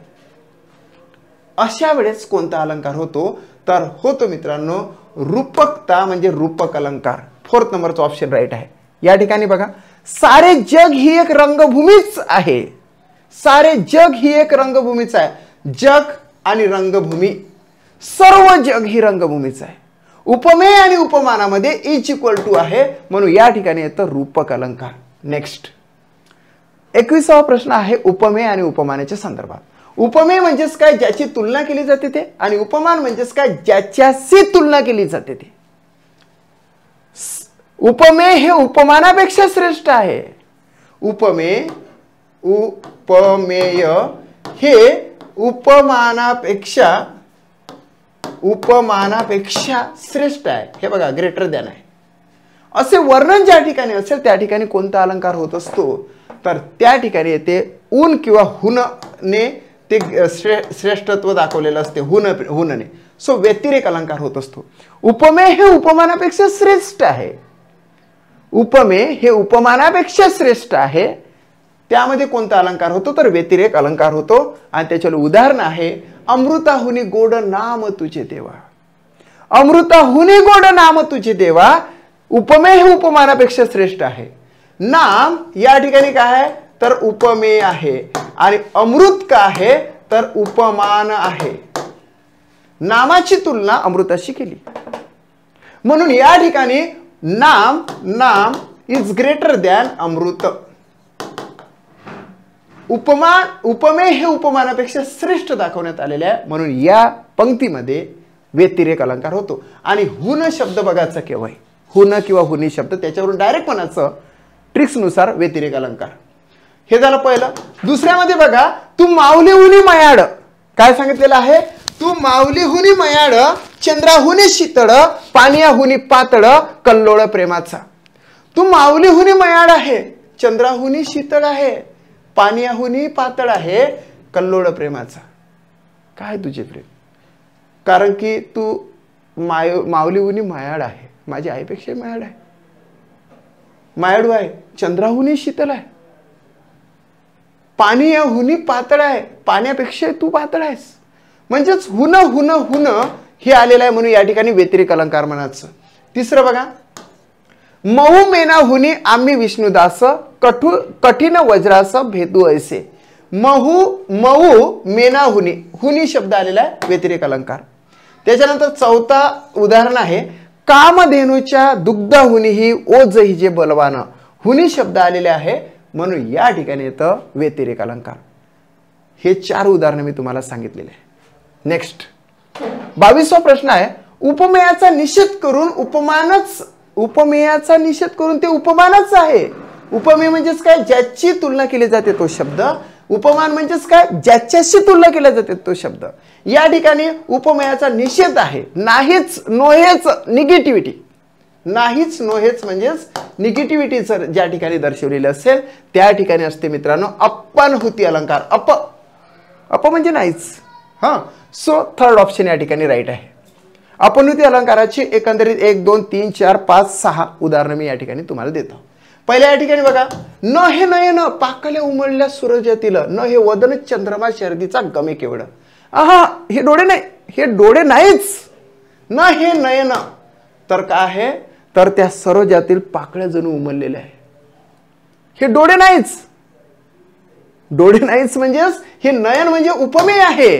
अशा वेळेस कोणता अलंकार होतो? तर होतो मित्रांनो रूपकता, म्हणजे रूपक अलंकार. 4th नंबरचा ऑप्शन राईट आहे. या ठिकाणी बघा, सारे जग ही एक रंगभूमीच आहे, सारे जग ही एक रंगभूमीच आहे. जग आणि रंगभूमी, सर्व जग ही रंगभूमीच आहे. उपमेय आणि उपमानामध्ये इज इक्वल टू आहे म्हणून या ठिकाणी येतं रूपक अलंकार. नेक्स्ट 21वा प्रश्न आहे उपमेय आणि उपमानाच्या संदर्भात. उपमेय म्हणजेच काय, ज्याची तुलना केली जाते ते, आणि उपमान म्हणजेच काय, ज्याच्याशी तुलना केली जाते ते. उपमेय हे उपमानापेक्षा श्रेष्ठ आहे. उपमेय हे उपमानापेक्षा श्रेष्ठ आहे. हे बघा ग्रेटर दॅन आहे. असे वर्णन ज्या ठिकाणी असेल त्या ठिकाणी कोणता अलंकार होत असतो, तर त्या ठिकाणी येते ऊन किंवा हुनने ते श्रेष्ठत्व दाखवलेलं असते. हुनने. सो व्यतिरेक अलंकार होत असतो. उपमेय हे उपमानापेक्षा श्रेष्ठ आहे. उपमेय हे उपमानापेक्षा श्रेष्ठ आहे. त्यामध्ये कोणता अलंकार होतो, तर व्यतिरेक अलंकार होतो. आणि त्याचे उदाहरण आहे अमृताहुनी गोड नाम तुझे देवा. अमृताहुनी गोड नाम तुझे देवा. उपमेय हे उपमानापेक्षा श्रेष्ठ आहे. नाम या ठिकाणी काय आहे, तर उपमेय आहे. आणि अमृत काय आहे, तर उपमान आहे. नामाची तुलना अमृताशी केली म्हणून या ठिकाणी नाम इज ग्रेटर दॅन अमृत. उपमेय हे उपमानापेक्षा श्रेष्ठ दाखवण्यात आलेले आहे म्हणून या पंक्तीमध्ये व्यतिरेक अलंकार होतो. आणि हुन शब्द बघायचा केव्हा, हुन किंवा हुनी शब्द त्याच्यावरून डायरेक्ट म्हणायचं ट्रिक्स नुसार व्यतिरेक अलंकार. हे झालं पहिलं. दुसऱ्यामध्ये बघा, तू माऊली हुनी मयाड. काय सांगितलेलं आहे, तू माऊली हुनी मयाड, चंद्राहुनी शीतळ, पाण्याहुनी पातळ, कल्लोळ प्रेमाचा. तू माऊली हुनी मयाड आहे, चंद्राहुनी शीतळ आहे, पाण्याहुनी पातळ आहे, कल्लोळ प्रेमाचा. काय तुझे प्रेम, कारण की तू माऊलीहुनी मायाड आहे, माझी आईपेक्षा मायाड आहे, मायाडू आहे, चंद्राहुनी शीतल आहे, पाण्याहुनी पातळ आहे, पाण्यापेक्षा तू पातळ आहेस. म्हणजेच हुन हुन हुन हे आलेलं आहे म्हणून या ठिकाणी व्यतिरेक अलंकार म्हणायचं. तिसरं बघा, मऊ मेनाहुनी आम्ही विष्णुदास, कठीण वज्रास भेदू ऐसे. मऊ मेनाहुनी, हुनी शब्द आलेला आहे व्यतिरेक अलंकार. त्याच्यानंतर चौथा उदाहरण आहे, कामधेनूच्या दुग्धाहुनी ही ओज हिजे बलवान. हुनी शब्द आलेले आहे म्हणून या ठिकाणी येतं व्यतिरेक अलंकार. हे 4 उदाहरण मी तुम्हाला सांगितलेले आहे. नेक्स्ट 22वा प्रश्न आहे, उपमेयाचा निषेध करून उपमेयाचा निषेध करून ते उपमानच आहे. उपमेय म्हणजेच काय, ज्याची तुलना केली जाते तो शब्द. उपमान म्हणजेच काय, ज्याच्याशी तुलना केली जाते तो शब्द. या ठिकाणी उपमेयाचा निषेध आहे. नाहीच नोहेच निगेटिव्हिटी, नाहीच नोहेच म्हणजेच निगेटिव्हिटी जर ज्या ठिकाणी दर्शवलेली असेल त्या ठिकाणी असते मित्रांनो अपनहुती अलंकार. अप म्हणजे नाहीच. सो थर्ड ऑप्शन या ठिकाणी राईट आहे. अपनहुती अलंकाराची एकंदरीत 1 2 3 4 5 6 उदाहरणं मी या ठिकाणी तुम्हाला देतो. पहिल्या या ठिकाणी बघा, न हे नयन पाकल्या उमळल्या सूरजातील, न हे वदन चंद्रमा शर्दीचा गमे केवढ. हे डोळे नाही, हे डोळे नाहीच. न हे नयन तर काय आहे, तर त्या सरोजातील पाकळ्या जणू उमललेल्या आहे. हे डोळे नाहीच. डोळे नाहीच म्हणजेच हे नयन म्हणजे उपमेय आहे,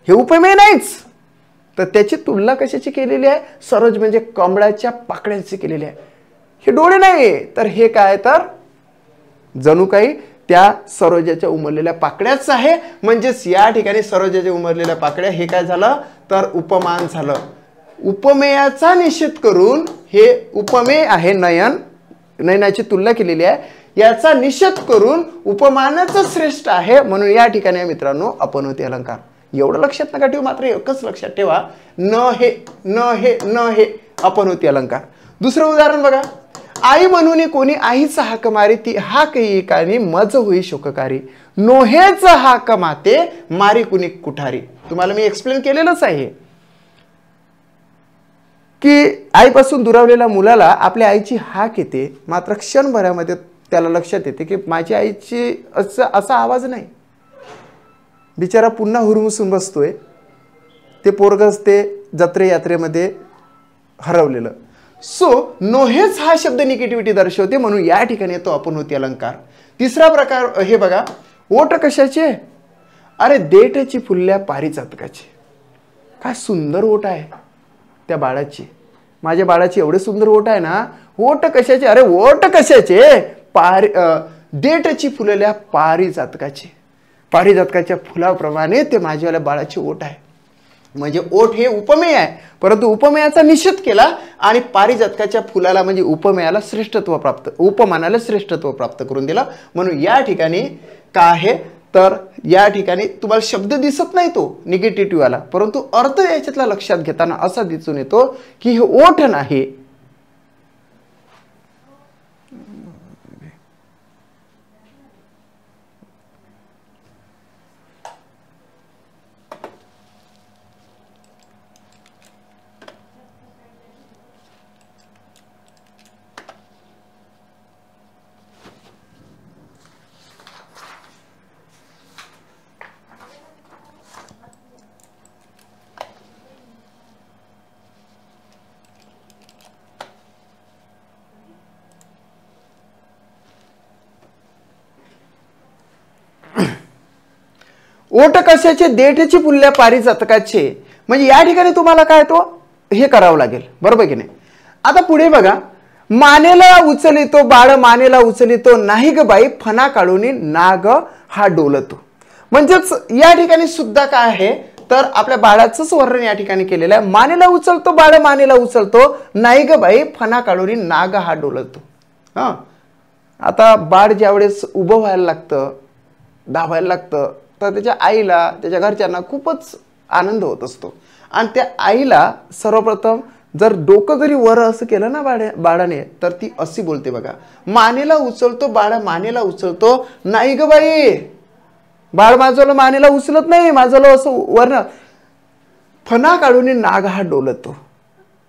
हे उपमेय नाहीच. तर त्याची तुलना कशाची केलेली आहे, सरोज म्हणजे कमळाच्या पाकळ्यांची केलेली आहे. हे डोळे नाही, तर हे काय, तर जणू काही त्या सरोजाच्या उमरलेल्या पाकळ्याच आहे. म्हणजेच या ठिकाणी सरोजाच्या उमरलेल्या पाकळ्या हे काय झालं, तर उपमान झालं. उपमेयाचा निषेध करून हे उपमेय आहे, नयनाची तुलना केलेली आहे, याचा निषेध करून उपमानाचं श्रेष्ठ आहे म्हणून या ठिकाणी मित्रांनो अपनहुती अलंकार. एवढं लक्षात नका ठेवू, मात्र एकच लक्षात ठेवा, न हे अपनहुती अलंकार. दुसरं उदाहरण बघा, आई म्हणून कोणी आईचा हाक मारी, ती हाक एकानी मज होई शोककारी. नोहेच हाक माते मारी कुणी कुठारी. तुम्हाला मी एक्सप्लेन केलेलंच आहे की आईपासून दुरावलेल्या मुलाला आपल्या आईची हाक येते, मात्र क्षणभरामध्ये त्याला लक्षात येते की माझी आईची असा आवाज नाही. बिचारा पुन्हा हुरमुसून बसतोय. ते पोरगच ते जत्रे यात्रेमध्ये हरवलेलं. सो नोहेच हा शब्द निगेटिव्हिटी दर्शवते म्हणून या ठिकाणी येतो अपनहुती अलंकार. तिसरा प्रकार हे बघा, ओठ कशाचे, अरे देठची फुलल्या पारिजातकाची. काय सुंदर ओठ आहे त्या बाळाची. माझ्या बाळाची एवढे सुंदर ओठ आहे ना. ओठ कशाचे? अरे ओठ कशाचे? देठची फुलल्या पारिजातकाची. पारिजातकाच्या फुलाप्रमाणे ते माझ्यावाल्या बाळाचे ओठ आहे. म्हणजे ओठ हे उपमेय आहे, परंतु उपमेयाचा निषेध केला आणि पारिजातकाच्या फुलाला म्हणजे उपमेयाला श्रेष्ठत्व प्राप्त, उपमानाला श्रेष्ठत्व प्राप्त करून दिला. म्हणून या ठिकाणी काय आहे तर या ठिकाणी तुम्हाला शब्द दिसत नाही तो निगेटिव्ह आला, परंतु अर्थ याच्यातला लक्षात घेताना असा दिसून येतो की हे ओठ नाही. ओठ कशाचे? देठची फुलल्या पारिजातकाचे. म्हणजे या ठिकाणी तुम्हाला काय तो हे करावं लागेल, बरोबर की नाही. आता पुढे बघा, मानेला उचलितो बाळ मानेला उचलितो, नाही ग बाई फणा काढून नाग हा डोलतो. म्हणजेच या ठिकाणी सुद्धा काय आहे तर आपल्या बाळाचंच वर्णन या ठिकाणी केलेलं आहे. मानेला उचलतो बाळ मानेला उचलतो, नाही ग बाई फणा काढून नाग हा डोलतो. हा, आता बाळ ज्यावेळेस उभं व्हायला लागतं, धावायला लागतं, तर त्याच्या आईला त्याच्या घरच्यांना खूपच आनंद होत असतो. आणि त्या आईला सर्वप्रथम जर डोकं जरी वर असं केलं ना बाळाने, तर ती अशी बोलते बघा, मानेला उचलतो बाळा मानेला उचलतो, नाही ग बाई बाळ माझं मानेला उचलत नाही, माझं असं वर्ण फणा काढून नाग हा डोलतो.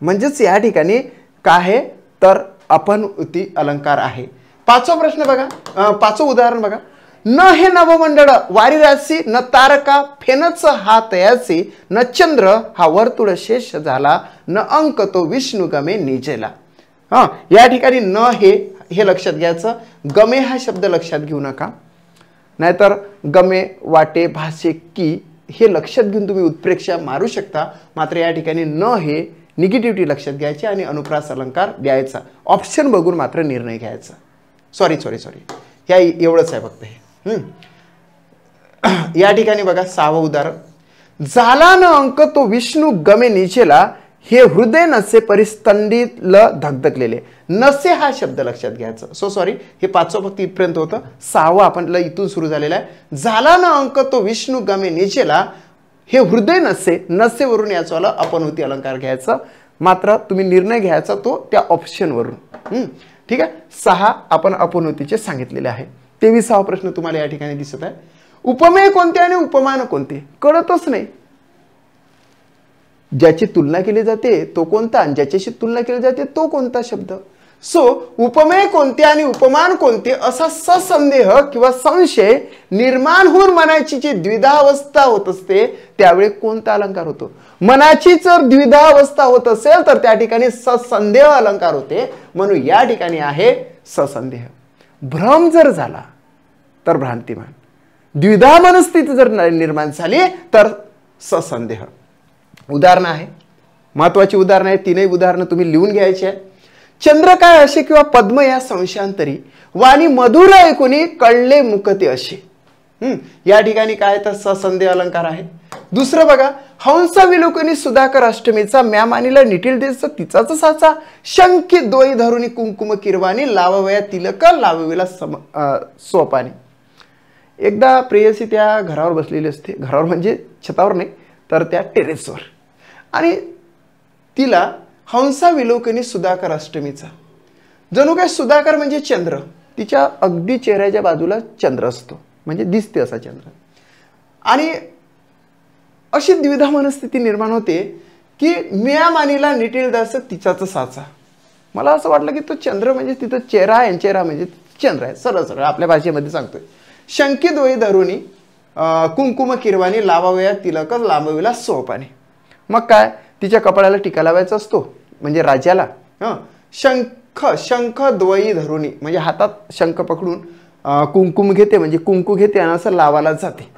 म्हणजेच या ठिकाणी काय आहे तर अपनउती अलंकार आहे. पाचवा प्रश्न बघा, पाचवं उदाहरण बघा. न हे नवमंडळ वारी राशी, न तारका फेनच हा तयासी, न चंद्र हा वर्तुळ शेष झाला, न अंक तो विष्णू गमे निजेला. हा, या ठिकाणी न हे लक्षात घ्यायचं. गमे हा शब्द लक्षात घेऊ नका, नाहीतर गमे वाटे भाषे की हे लक्षात घेऊन तुम्ही उत्प्रेक्षा मारू शकता. मात्र या ठिकाणी न हे निगेटिव्हिटी लक्षात घ्यायची आणि अनुप्रास अलंकार द्यायचा. ऑप्शन बघून मात्र निर्णय घ्यायचा. सॉरी ह्या एवढंच आहे फक्त हे. या ठिकाणी बघा सहावं उदाहरण. झाला न अंक तो विष्णू गमे निचेला, हे हृदय नसे परिस्तंडित ल धगधगलेले. नसे हा शब्द लक्षात घ्यायचा. सॉरी, हे पाचवं फक्त इथपर्यंत होतं. सहावं आपण इथून सुरू झालेलं आहे. झाला न अंक तो विष्णू गमे निचेला, हे हृदय नसे, नसेवरून याचं आलं अपनउती अलंकार घ्यायचं. मात्र तुम्ही निर्णय घ्यायचा तो त्या ऑप्शनवरून. ठीक आहे, 6 आपण अपनउतीचे सांगितलेले आहे. 23वा प्रश्न तुम्हाला या ठिकाणी दिसत आहे. उपमेय कोणते आणि उपमान कोणते कळतच नाही. ज्याची तुलना केली जाते तो कोणता आणि ज्याच्याशी तुलना केली जाते तो कोणता शब्द. सो उपमेय कोणते आणि उपमान कोणते असा ससंदेह किंवा संशय निर्माण होऊन मनाची जी द्विधावस्था होत असते त्यावेळी कोणता अलंकार होतो. मनाची जर द्विधावस्था होत असेल तर त्या ठिकाणी ससंदेह अलंकार होते. म्हणून या ठिकाणी आहे ससंदेह. भ्रम जर झाला तर भ्रांतिमान, द्विधा मनस्थिती जर निर्माण झाली तर ससंदेह. उदाहरण आहे, महत्वाची उदाहरण आहे. तीनही उदाहरणं तुम्ही लिहून घ्यायची आहे. चंद्र काय असे किंवा पद्म या संशयांतरी, वाणी मधुर ऐकुनी कळले मुकते असे. या ठिकाणी काय तर ससंदेह अलंकार आहे. दुसरं बघा, हंस विलोकनी सुधाकर अष्टमीचा, म्या मानीला निटील देश तिचाच साचा, शंकी दोई धरुनी कुंकुम किरवानी, लाववया तिलक लाववेला सोपानी. एकदा प्रेयसी त्या घरावर बसलेली असते, घरावर म्हणजे छतावर नाही तर त्या टेरेसवर, आणि तिला हंसा विलोकनी सुधाकर अष्टमीचा, जणू काय सुधाकर म्हणजे चंद्र, तिच्या अगदी चेहऱ्याच्या बाजूला चंद्र असतो, म्हणजे दिसते असा चंद्र. आणि अशी द्विधा मनस्थिती निर्माण होते की म्या मानीला निटील दास तिचाच साचा. मला असं वाटलं की तो चंद्र म्हणजे तिथं चेहरा आहे, चेहरा म्हणजे चंद्र आहे. सरळ सरळ आपल्या भाषेमध्ये सांगतोय. शंकी दोई धरुनी कुंकुम किरवानी, लावावया तिलक लांबविला सोपानी. मग काय, तिच्या कपाळाला टीका लावायचा असतो म्हणजे राजाला. शंख द्वयी धरुनी म्हणजे हातात शंख पकडून कुंकुम घेते म्हणजे कुंकू घेते आणि असं लावायला जाते.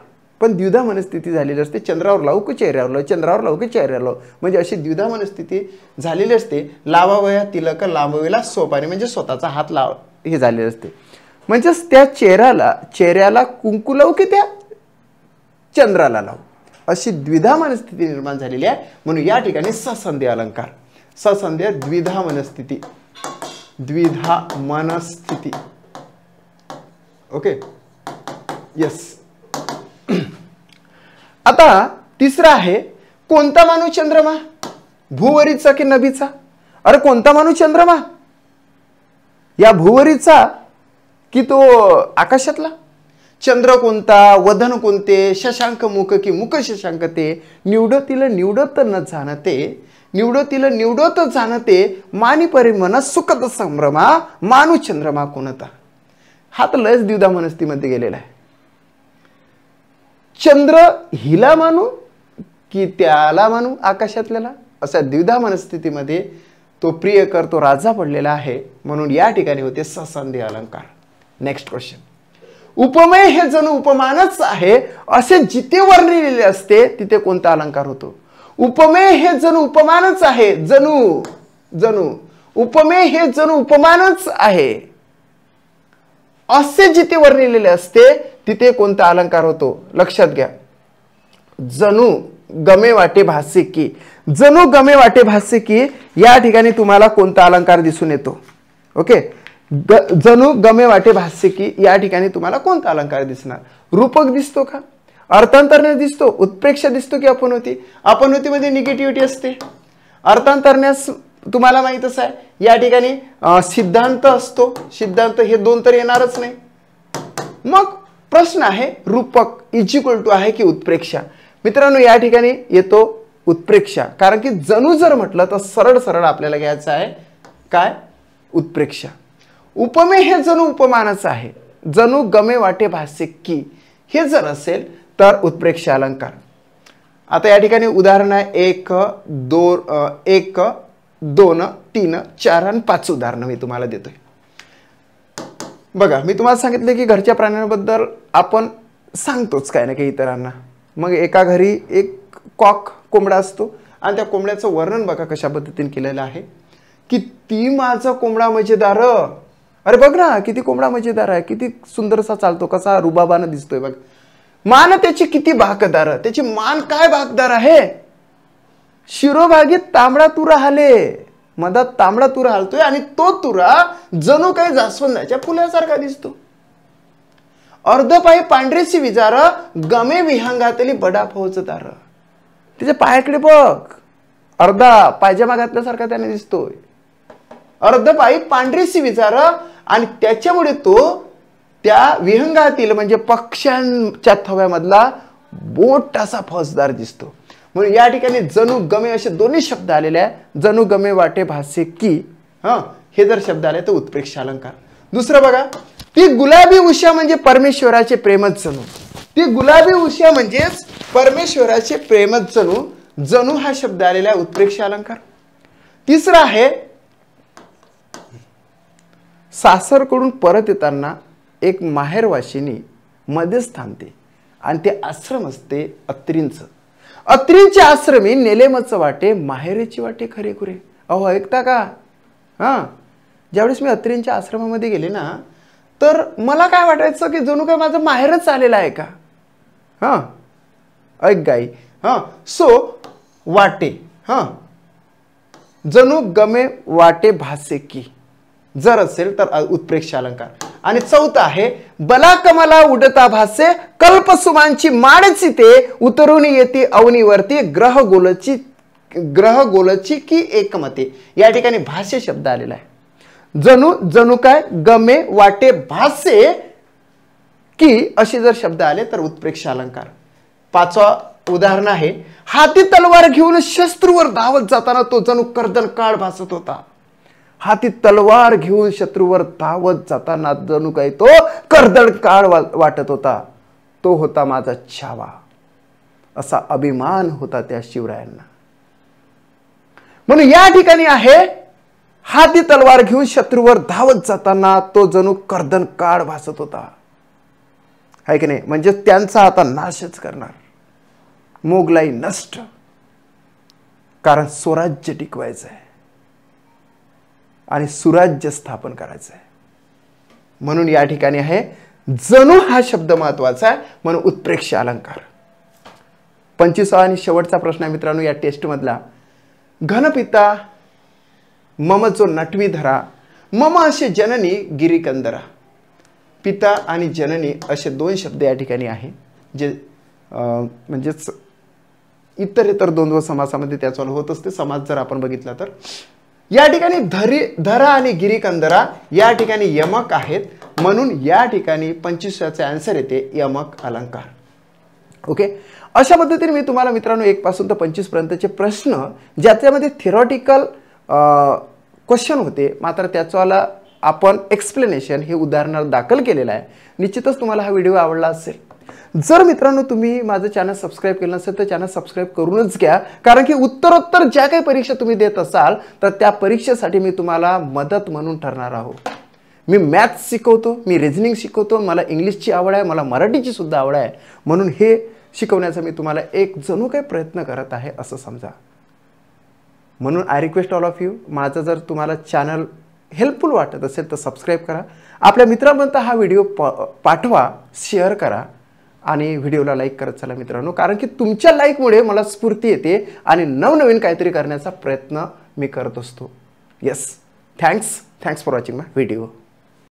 पण द्विधा मनस्थिती झालेली असते. चंद्रावर लावू चेहऱ्यावर लाव, चंद्रावर लावू चेहऱ्यावर लाव, म्हणजे अशी द्विधा मनस्थिती झालेली असते. लावावया तिलक लांबवेला सोपाने, म्हणजे स्वतःचा हात लाव हे झालेले असते. म्हणजेच त्या चेहऱ्याला कुंकू लावू की त्या चंद्राला लावू, अशी द्विधा मनस्थिती निर्माण झालेली आहे. म्हणून या ठिकाणी ससंधी अलंकार, ससंधी द्विधा मनस्थिती, द्विधा मनस्थिती. Okay, yes. आता तिसरा आहे, कोणता मानू चंद्रमा, भूवरीचा की नभीचा? अरे कोणता मानू चंद्रमा, या भूवरीचा की तो आकाशातला? चंद्र कोणता, वदन कोणते, शशांक मुख की मुख शशांक ते, निवडतील निवडत न जाणते, निवडतील निवडत जाणते, मानी परी मन सुखद संभ्रमा, मानू चंद्रमा कोणता? हा तर लयच द्विधा मनस्थितीमध्ये गेलेला आहे. चंद्र हिला मानू की त्याला मानू आकाशातल्याला, अशा द्विधा मनस्थितीमध्ये तो प्रियकर, तो राजा पडलेला आहे. म्हणून या ठिकाणी होते ससंधी अलंकार. नेक्स्ट क्वेश्चन, उपमेय हे जणू उपमानच आहे असे जिथे वर्णिलेले असते तिथे कोणता अलंकार होतो? उपमेय हे जणू उपमानच आहे, जणू जणू उपमेय हे जणू उपमानच आहे असे जिथे वर्णिलेले असते तिथे कोणता अलंकार होतो? लक्षात घ्या, जणू गमे वाटे भासे की, जणू गमे वाटे भासे की या ठिकाणी तुम्हाला कोणता अलंकार दिसून येतो? ओके, जणू गमे वाटे भासे की या ठिकाणी तुम्हाला कोणता अलंकार दिसणार? रूपक दिसतो का, अर्थांतरणे दिसतो, उत्प्रेक्षा दिसतो की अपनोती? अपनोती मध्ये निगेटिव्हिटी असते. अर्थांतरण्यास तुम्हाला माहितच आहे, या ठिकाणी सिद्धांत असतो, सिद्धांत हे दोन तर येणारच नाही. मग प्रश्न आहे, रूपक इज इक्वल टू आहे की उत्प्रेक्षा? मित्रांनो या ठिकाणी येतो उत्प्रेक्षा, कारण की जणू जर म्हटलं तर सरळ सरळ आपल्याला घ्यायचं आहे काय? उत्प्रेक्षा. उपमेय हे जणू उपमानच आहे, जणू गमे वाटे भासे की हे जर असेल तर उत्प्रेक्षा अलंकार. आता या ठिकाणी उदाहरण आहे 1 2 3 4 आणि 5 उदाहरणं मी तुम्हाला देतोय. बघा, मी तुम्हाला सांगितलं की घरच्या प्राण्यांबद्दल आपण सांगतोच काय ना काही इतरांना. मग एका घरी एक कॉक कोंबडा असतो आणि त्या कोंबड्याचं वर्णन बघा कशा पद्धतीने केलेलं आहे. किती माझा कोंबडा मजेदार, अरे बघ ना किती कोंबडा मजेदार आहे, किती सुंदरसा चालतो, कसा रुबाबानं दिसतोय बघ. मान त्याची किती बाकदार, त्याची मान काय बाकदार आहे. शिरोभागी तांबडा तुरा हाले, मधात तांबडा तुरा हालतोय आणि तो तुरा जणू काही जास्वंदाच्या फुलासारखा दिसतो. अर्धपायी पांढरीशी विजार, गमे विहंगातली बडा फौजदार. त्याच्या पायाकडे बघ, अर्धा पायजमा घातल्यासारखा त्याने दिसतोय. अर्धपायी पांढरीशी विजार आणि त्याच्यामुळे तो त्या विहंगातील म्हणजे पक्ष्यांच्या थव्यामधला मोठासा फौजदार दिसतो. म्हणून या ठिकाणी जणू गमे असे दोन्ही शब्द आलेले आहे. जणू गमे वाटे भासे की हे जर शब्द आले तर उत्प्रेक्षा अलंकार. दुसरं बघा, ती गुलाबी उषा म्हणजे परमेश्वराचे प्रेमच जणू. ती गुलाबी उषा म्हणजेच परमेश्वराचे प्रेमच जणू. जणू हा शब्द आलेला आहे, उत्प्रेक्षा अलंकार. तिसरा आहे, सासरकडून परत येताना एक माहेरवाशिनी मध्येच थांबते आणि ते आश्रम असते अत्रींचं. अत्रींच्या आश्रमी नेलेमच वाटे माहेरेची वाटे खरे खुरे. अहो ऐकता का? ज्यावेळेस मी अत्रींच्या आश्रमामध्ये गेले ना तर मला काय वाटायचं की जणू काय माझं माहेरच आलेलं आहे का. ऐक गाई. सो वाटे, जणू गमे वाटे भासे की जर असेल तर उत्प्रेक्षा अलंकार. आणि चौथा आहे, बला कमला उडता भासे कल्पसुमांची माडची ते उतरून येते अवनीवरती ग्रह गोलची की एकमते. या ठिकाणी भाष्य शब्द आलेला आहे. जणू जणू काय गमे वाटे भासे की असे जर शब्द आले तर उत्प्रेक्षा अलंकार. पाचवा उदाहरण आहे, हाती तलवार घेऊन शत्रूवर धावत जाताना तो जणू कर्दन काळ भासत होता. हाती तलवार घेऊन शत्रूवर धावत जाताना जणू काही तो कर्दळ काळ वाटत होता. तो होता माझा छावा. असा अभिमान होता त्या शिवरायांना. म्हणून या ठिकाणी आहे, हाती तलवार घेऊन शत्रूवर धावत जाताना तो जणू कर्दन काळ भासत होता. आहे की नाही, म्हणजे त्यांचा आता नाशच करणार, मोगलाई नष्ट, कारण स्वराज्य टिकवायचं आहे आणि सुराज्य स्थापन करायचं आहे. म्हणून या ठिकाणी आहे जणू हा शब्द महत्वाचा आहे, म्हणून उत्प्रेक्ष अलंकार. 25वा आणि शेवटचा प्रश्न आहे मित्रांनो या टेस्ट मधला. घनपिता मम जो नटवी धरा, मम असे जननी गिरिकंदरा. पिता आणि जननी असे दोन शब्द या ठिकाणी आहे, जे म्हणजेच इतर द्वंद्व समासामध्ये त्याचा होत असते. समाज जर आपण बघितला तर या ठिकाणी धरा आणि गिरिकंदरा या ठिकाणी यमक आहेत, म्हणून या ठिकाणी 25चे आन्सर येते यमक अलंकार. ओके, अशा पद्धतीने मी तुम्हाला मित्रांनो 1 पासून तर 25 पर्यंतचे प्रश्न ज्याच्यामध्ये थिअरॉटिकल क्वेश्चन होते, मात्र त्याच्याला आपण एक्सप्लेनेशन हे उदाहरणार्थ दाखल केलेलं आहे. निश्चितच तुम्हाला हा व्हिडिओ आवडला असेल. जर मित्रांनो तुम्ही माझं चॅनल सबस्क्राईब केलं नसेल तर चॅनल सबस्क्राईब करूनच घ्या, कारण की उत्तरोत्तर ज्या काही परीक्षा तुम्ही देत असाल तर त्या परीक्षेसाठी मी तुम्हाला मदत म्हणून ठरणार आहोत. मी मॅथ्स शिकवतो, मी रिझनिंग शिकवतो, मला इंग्लिशची आवड आहे, मला मराठीची सुद्धा आवड आहे, म्हणून हे शिकवण्याचा मी तुम्हाला एक जणू काही प्रयत्न करत आहे असं समजा. म्हणून I request all of you, माझं जर तुम्हाला चॅनल हेल्पफुल वाटत असेल तर सबस्क्राईब करा, आपल्या मित्रांपर्यंत हा व्हिडिओ पाठवा, शेअर करा आणि व्हिडिओला लाईक करत चला मित्रांनो, कारण की तुमच्या लाईकमुळे मला स्फूर्ती येते आणि नवनवीन काहीतरी करण्याचा प्रयत्न मी करत असतो. Yes, thanks for watching my video.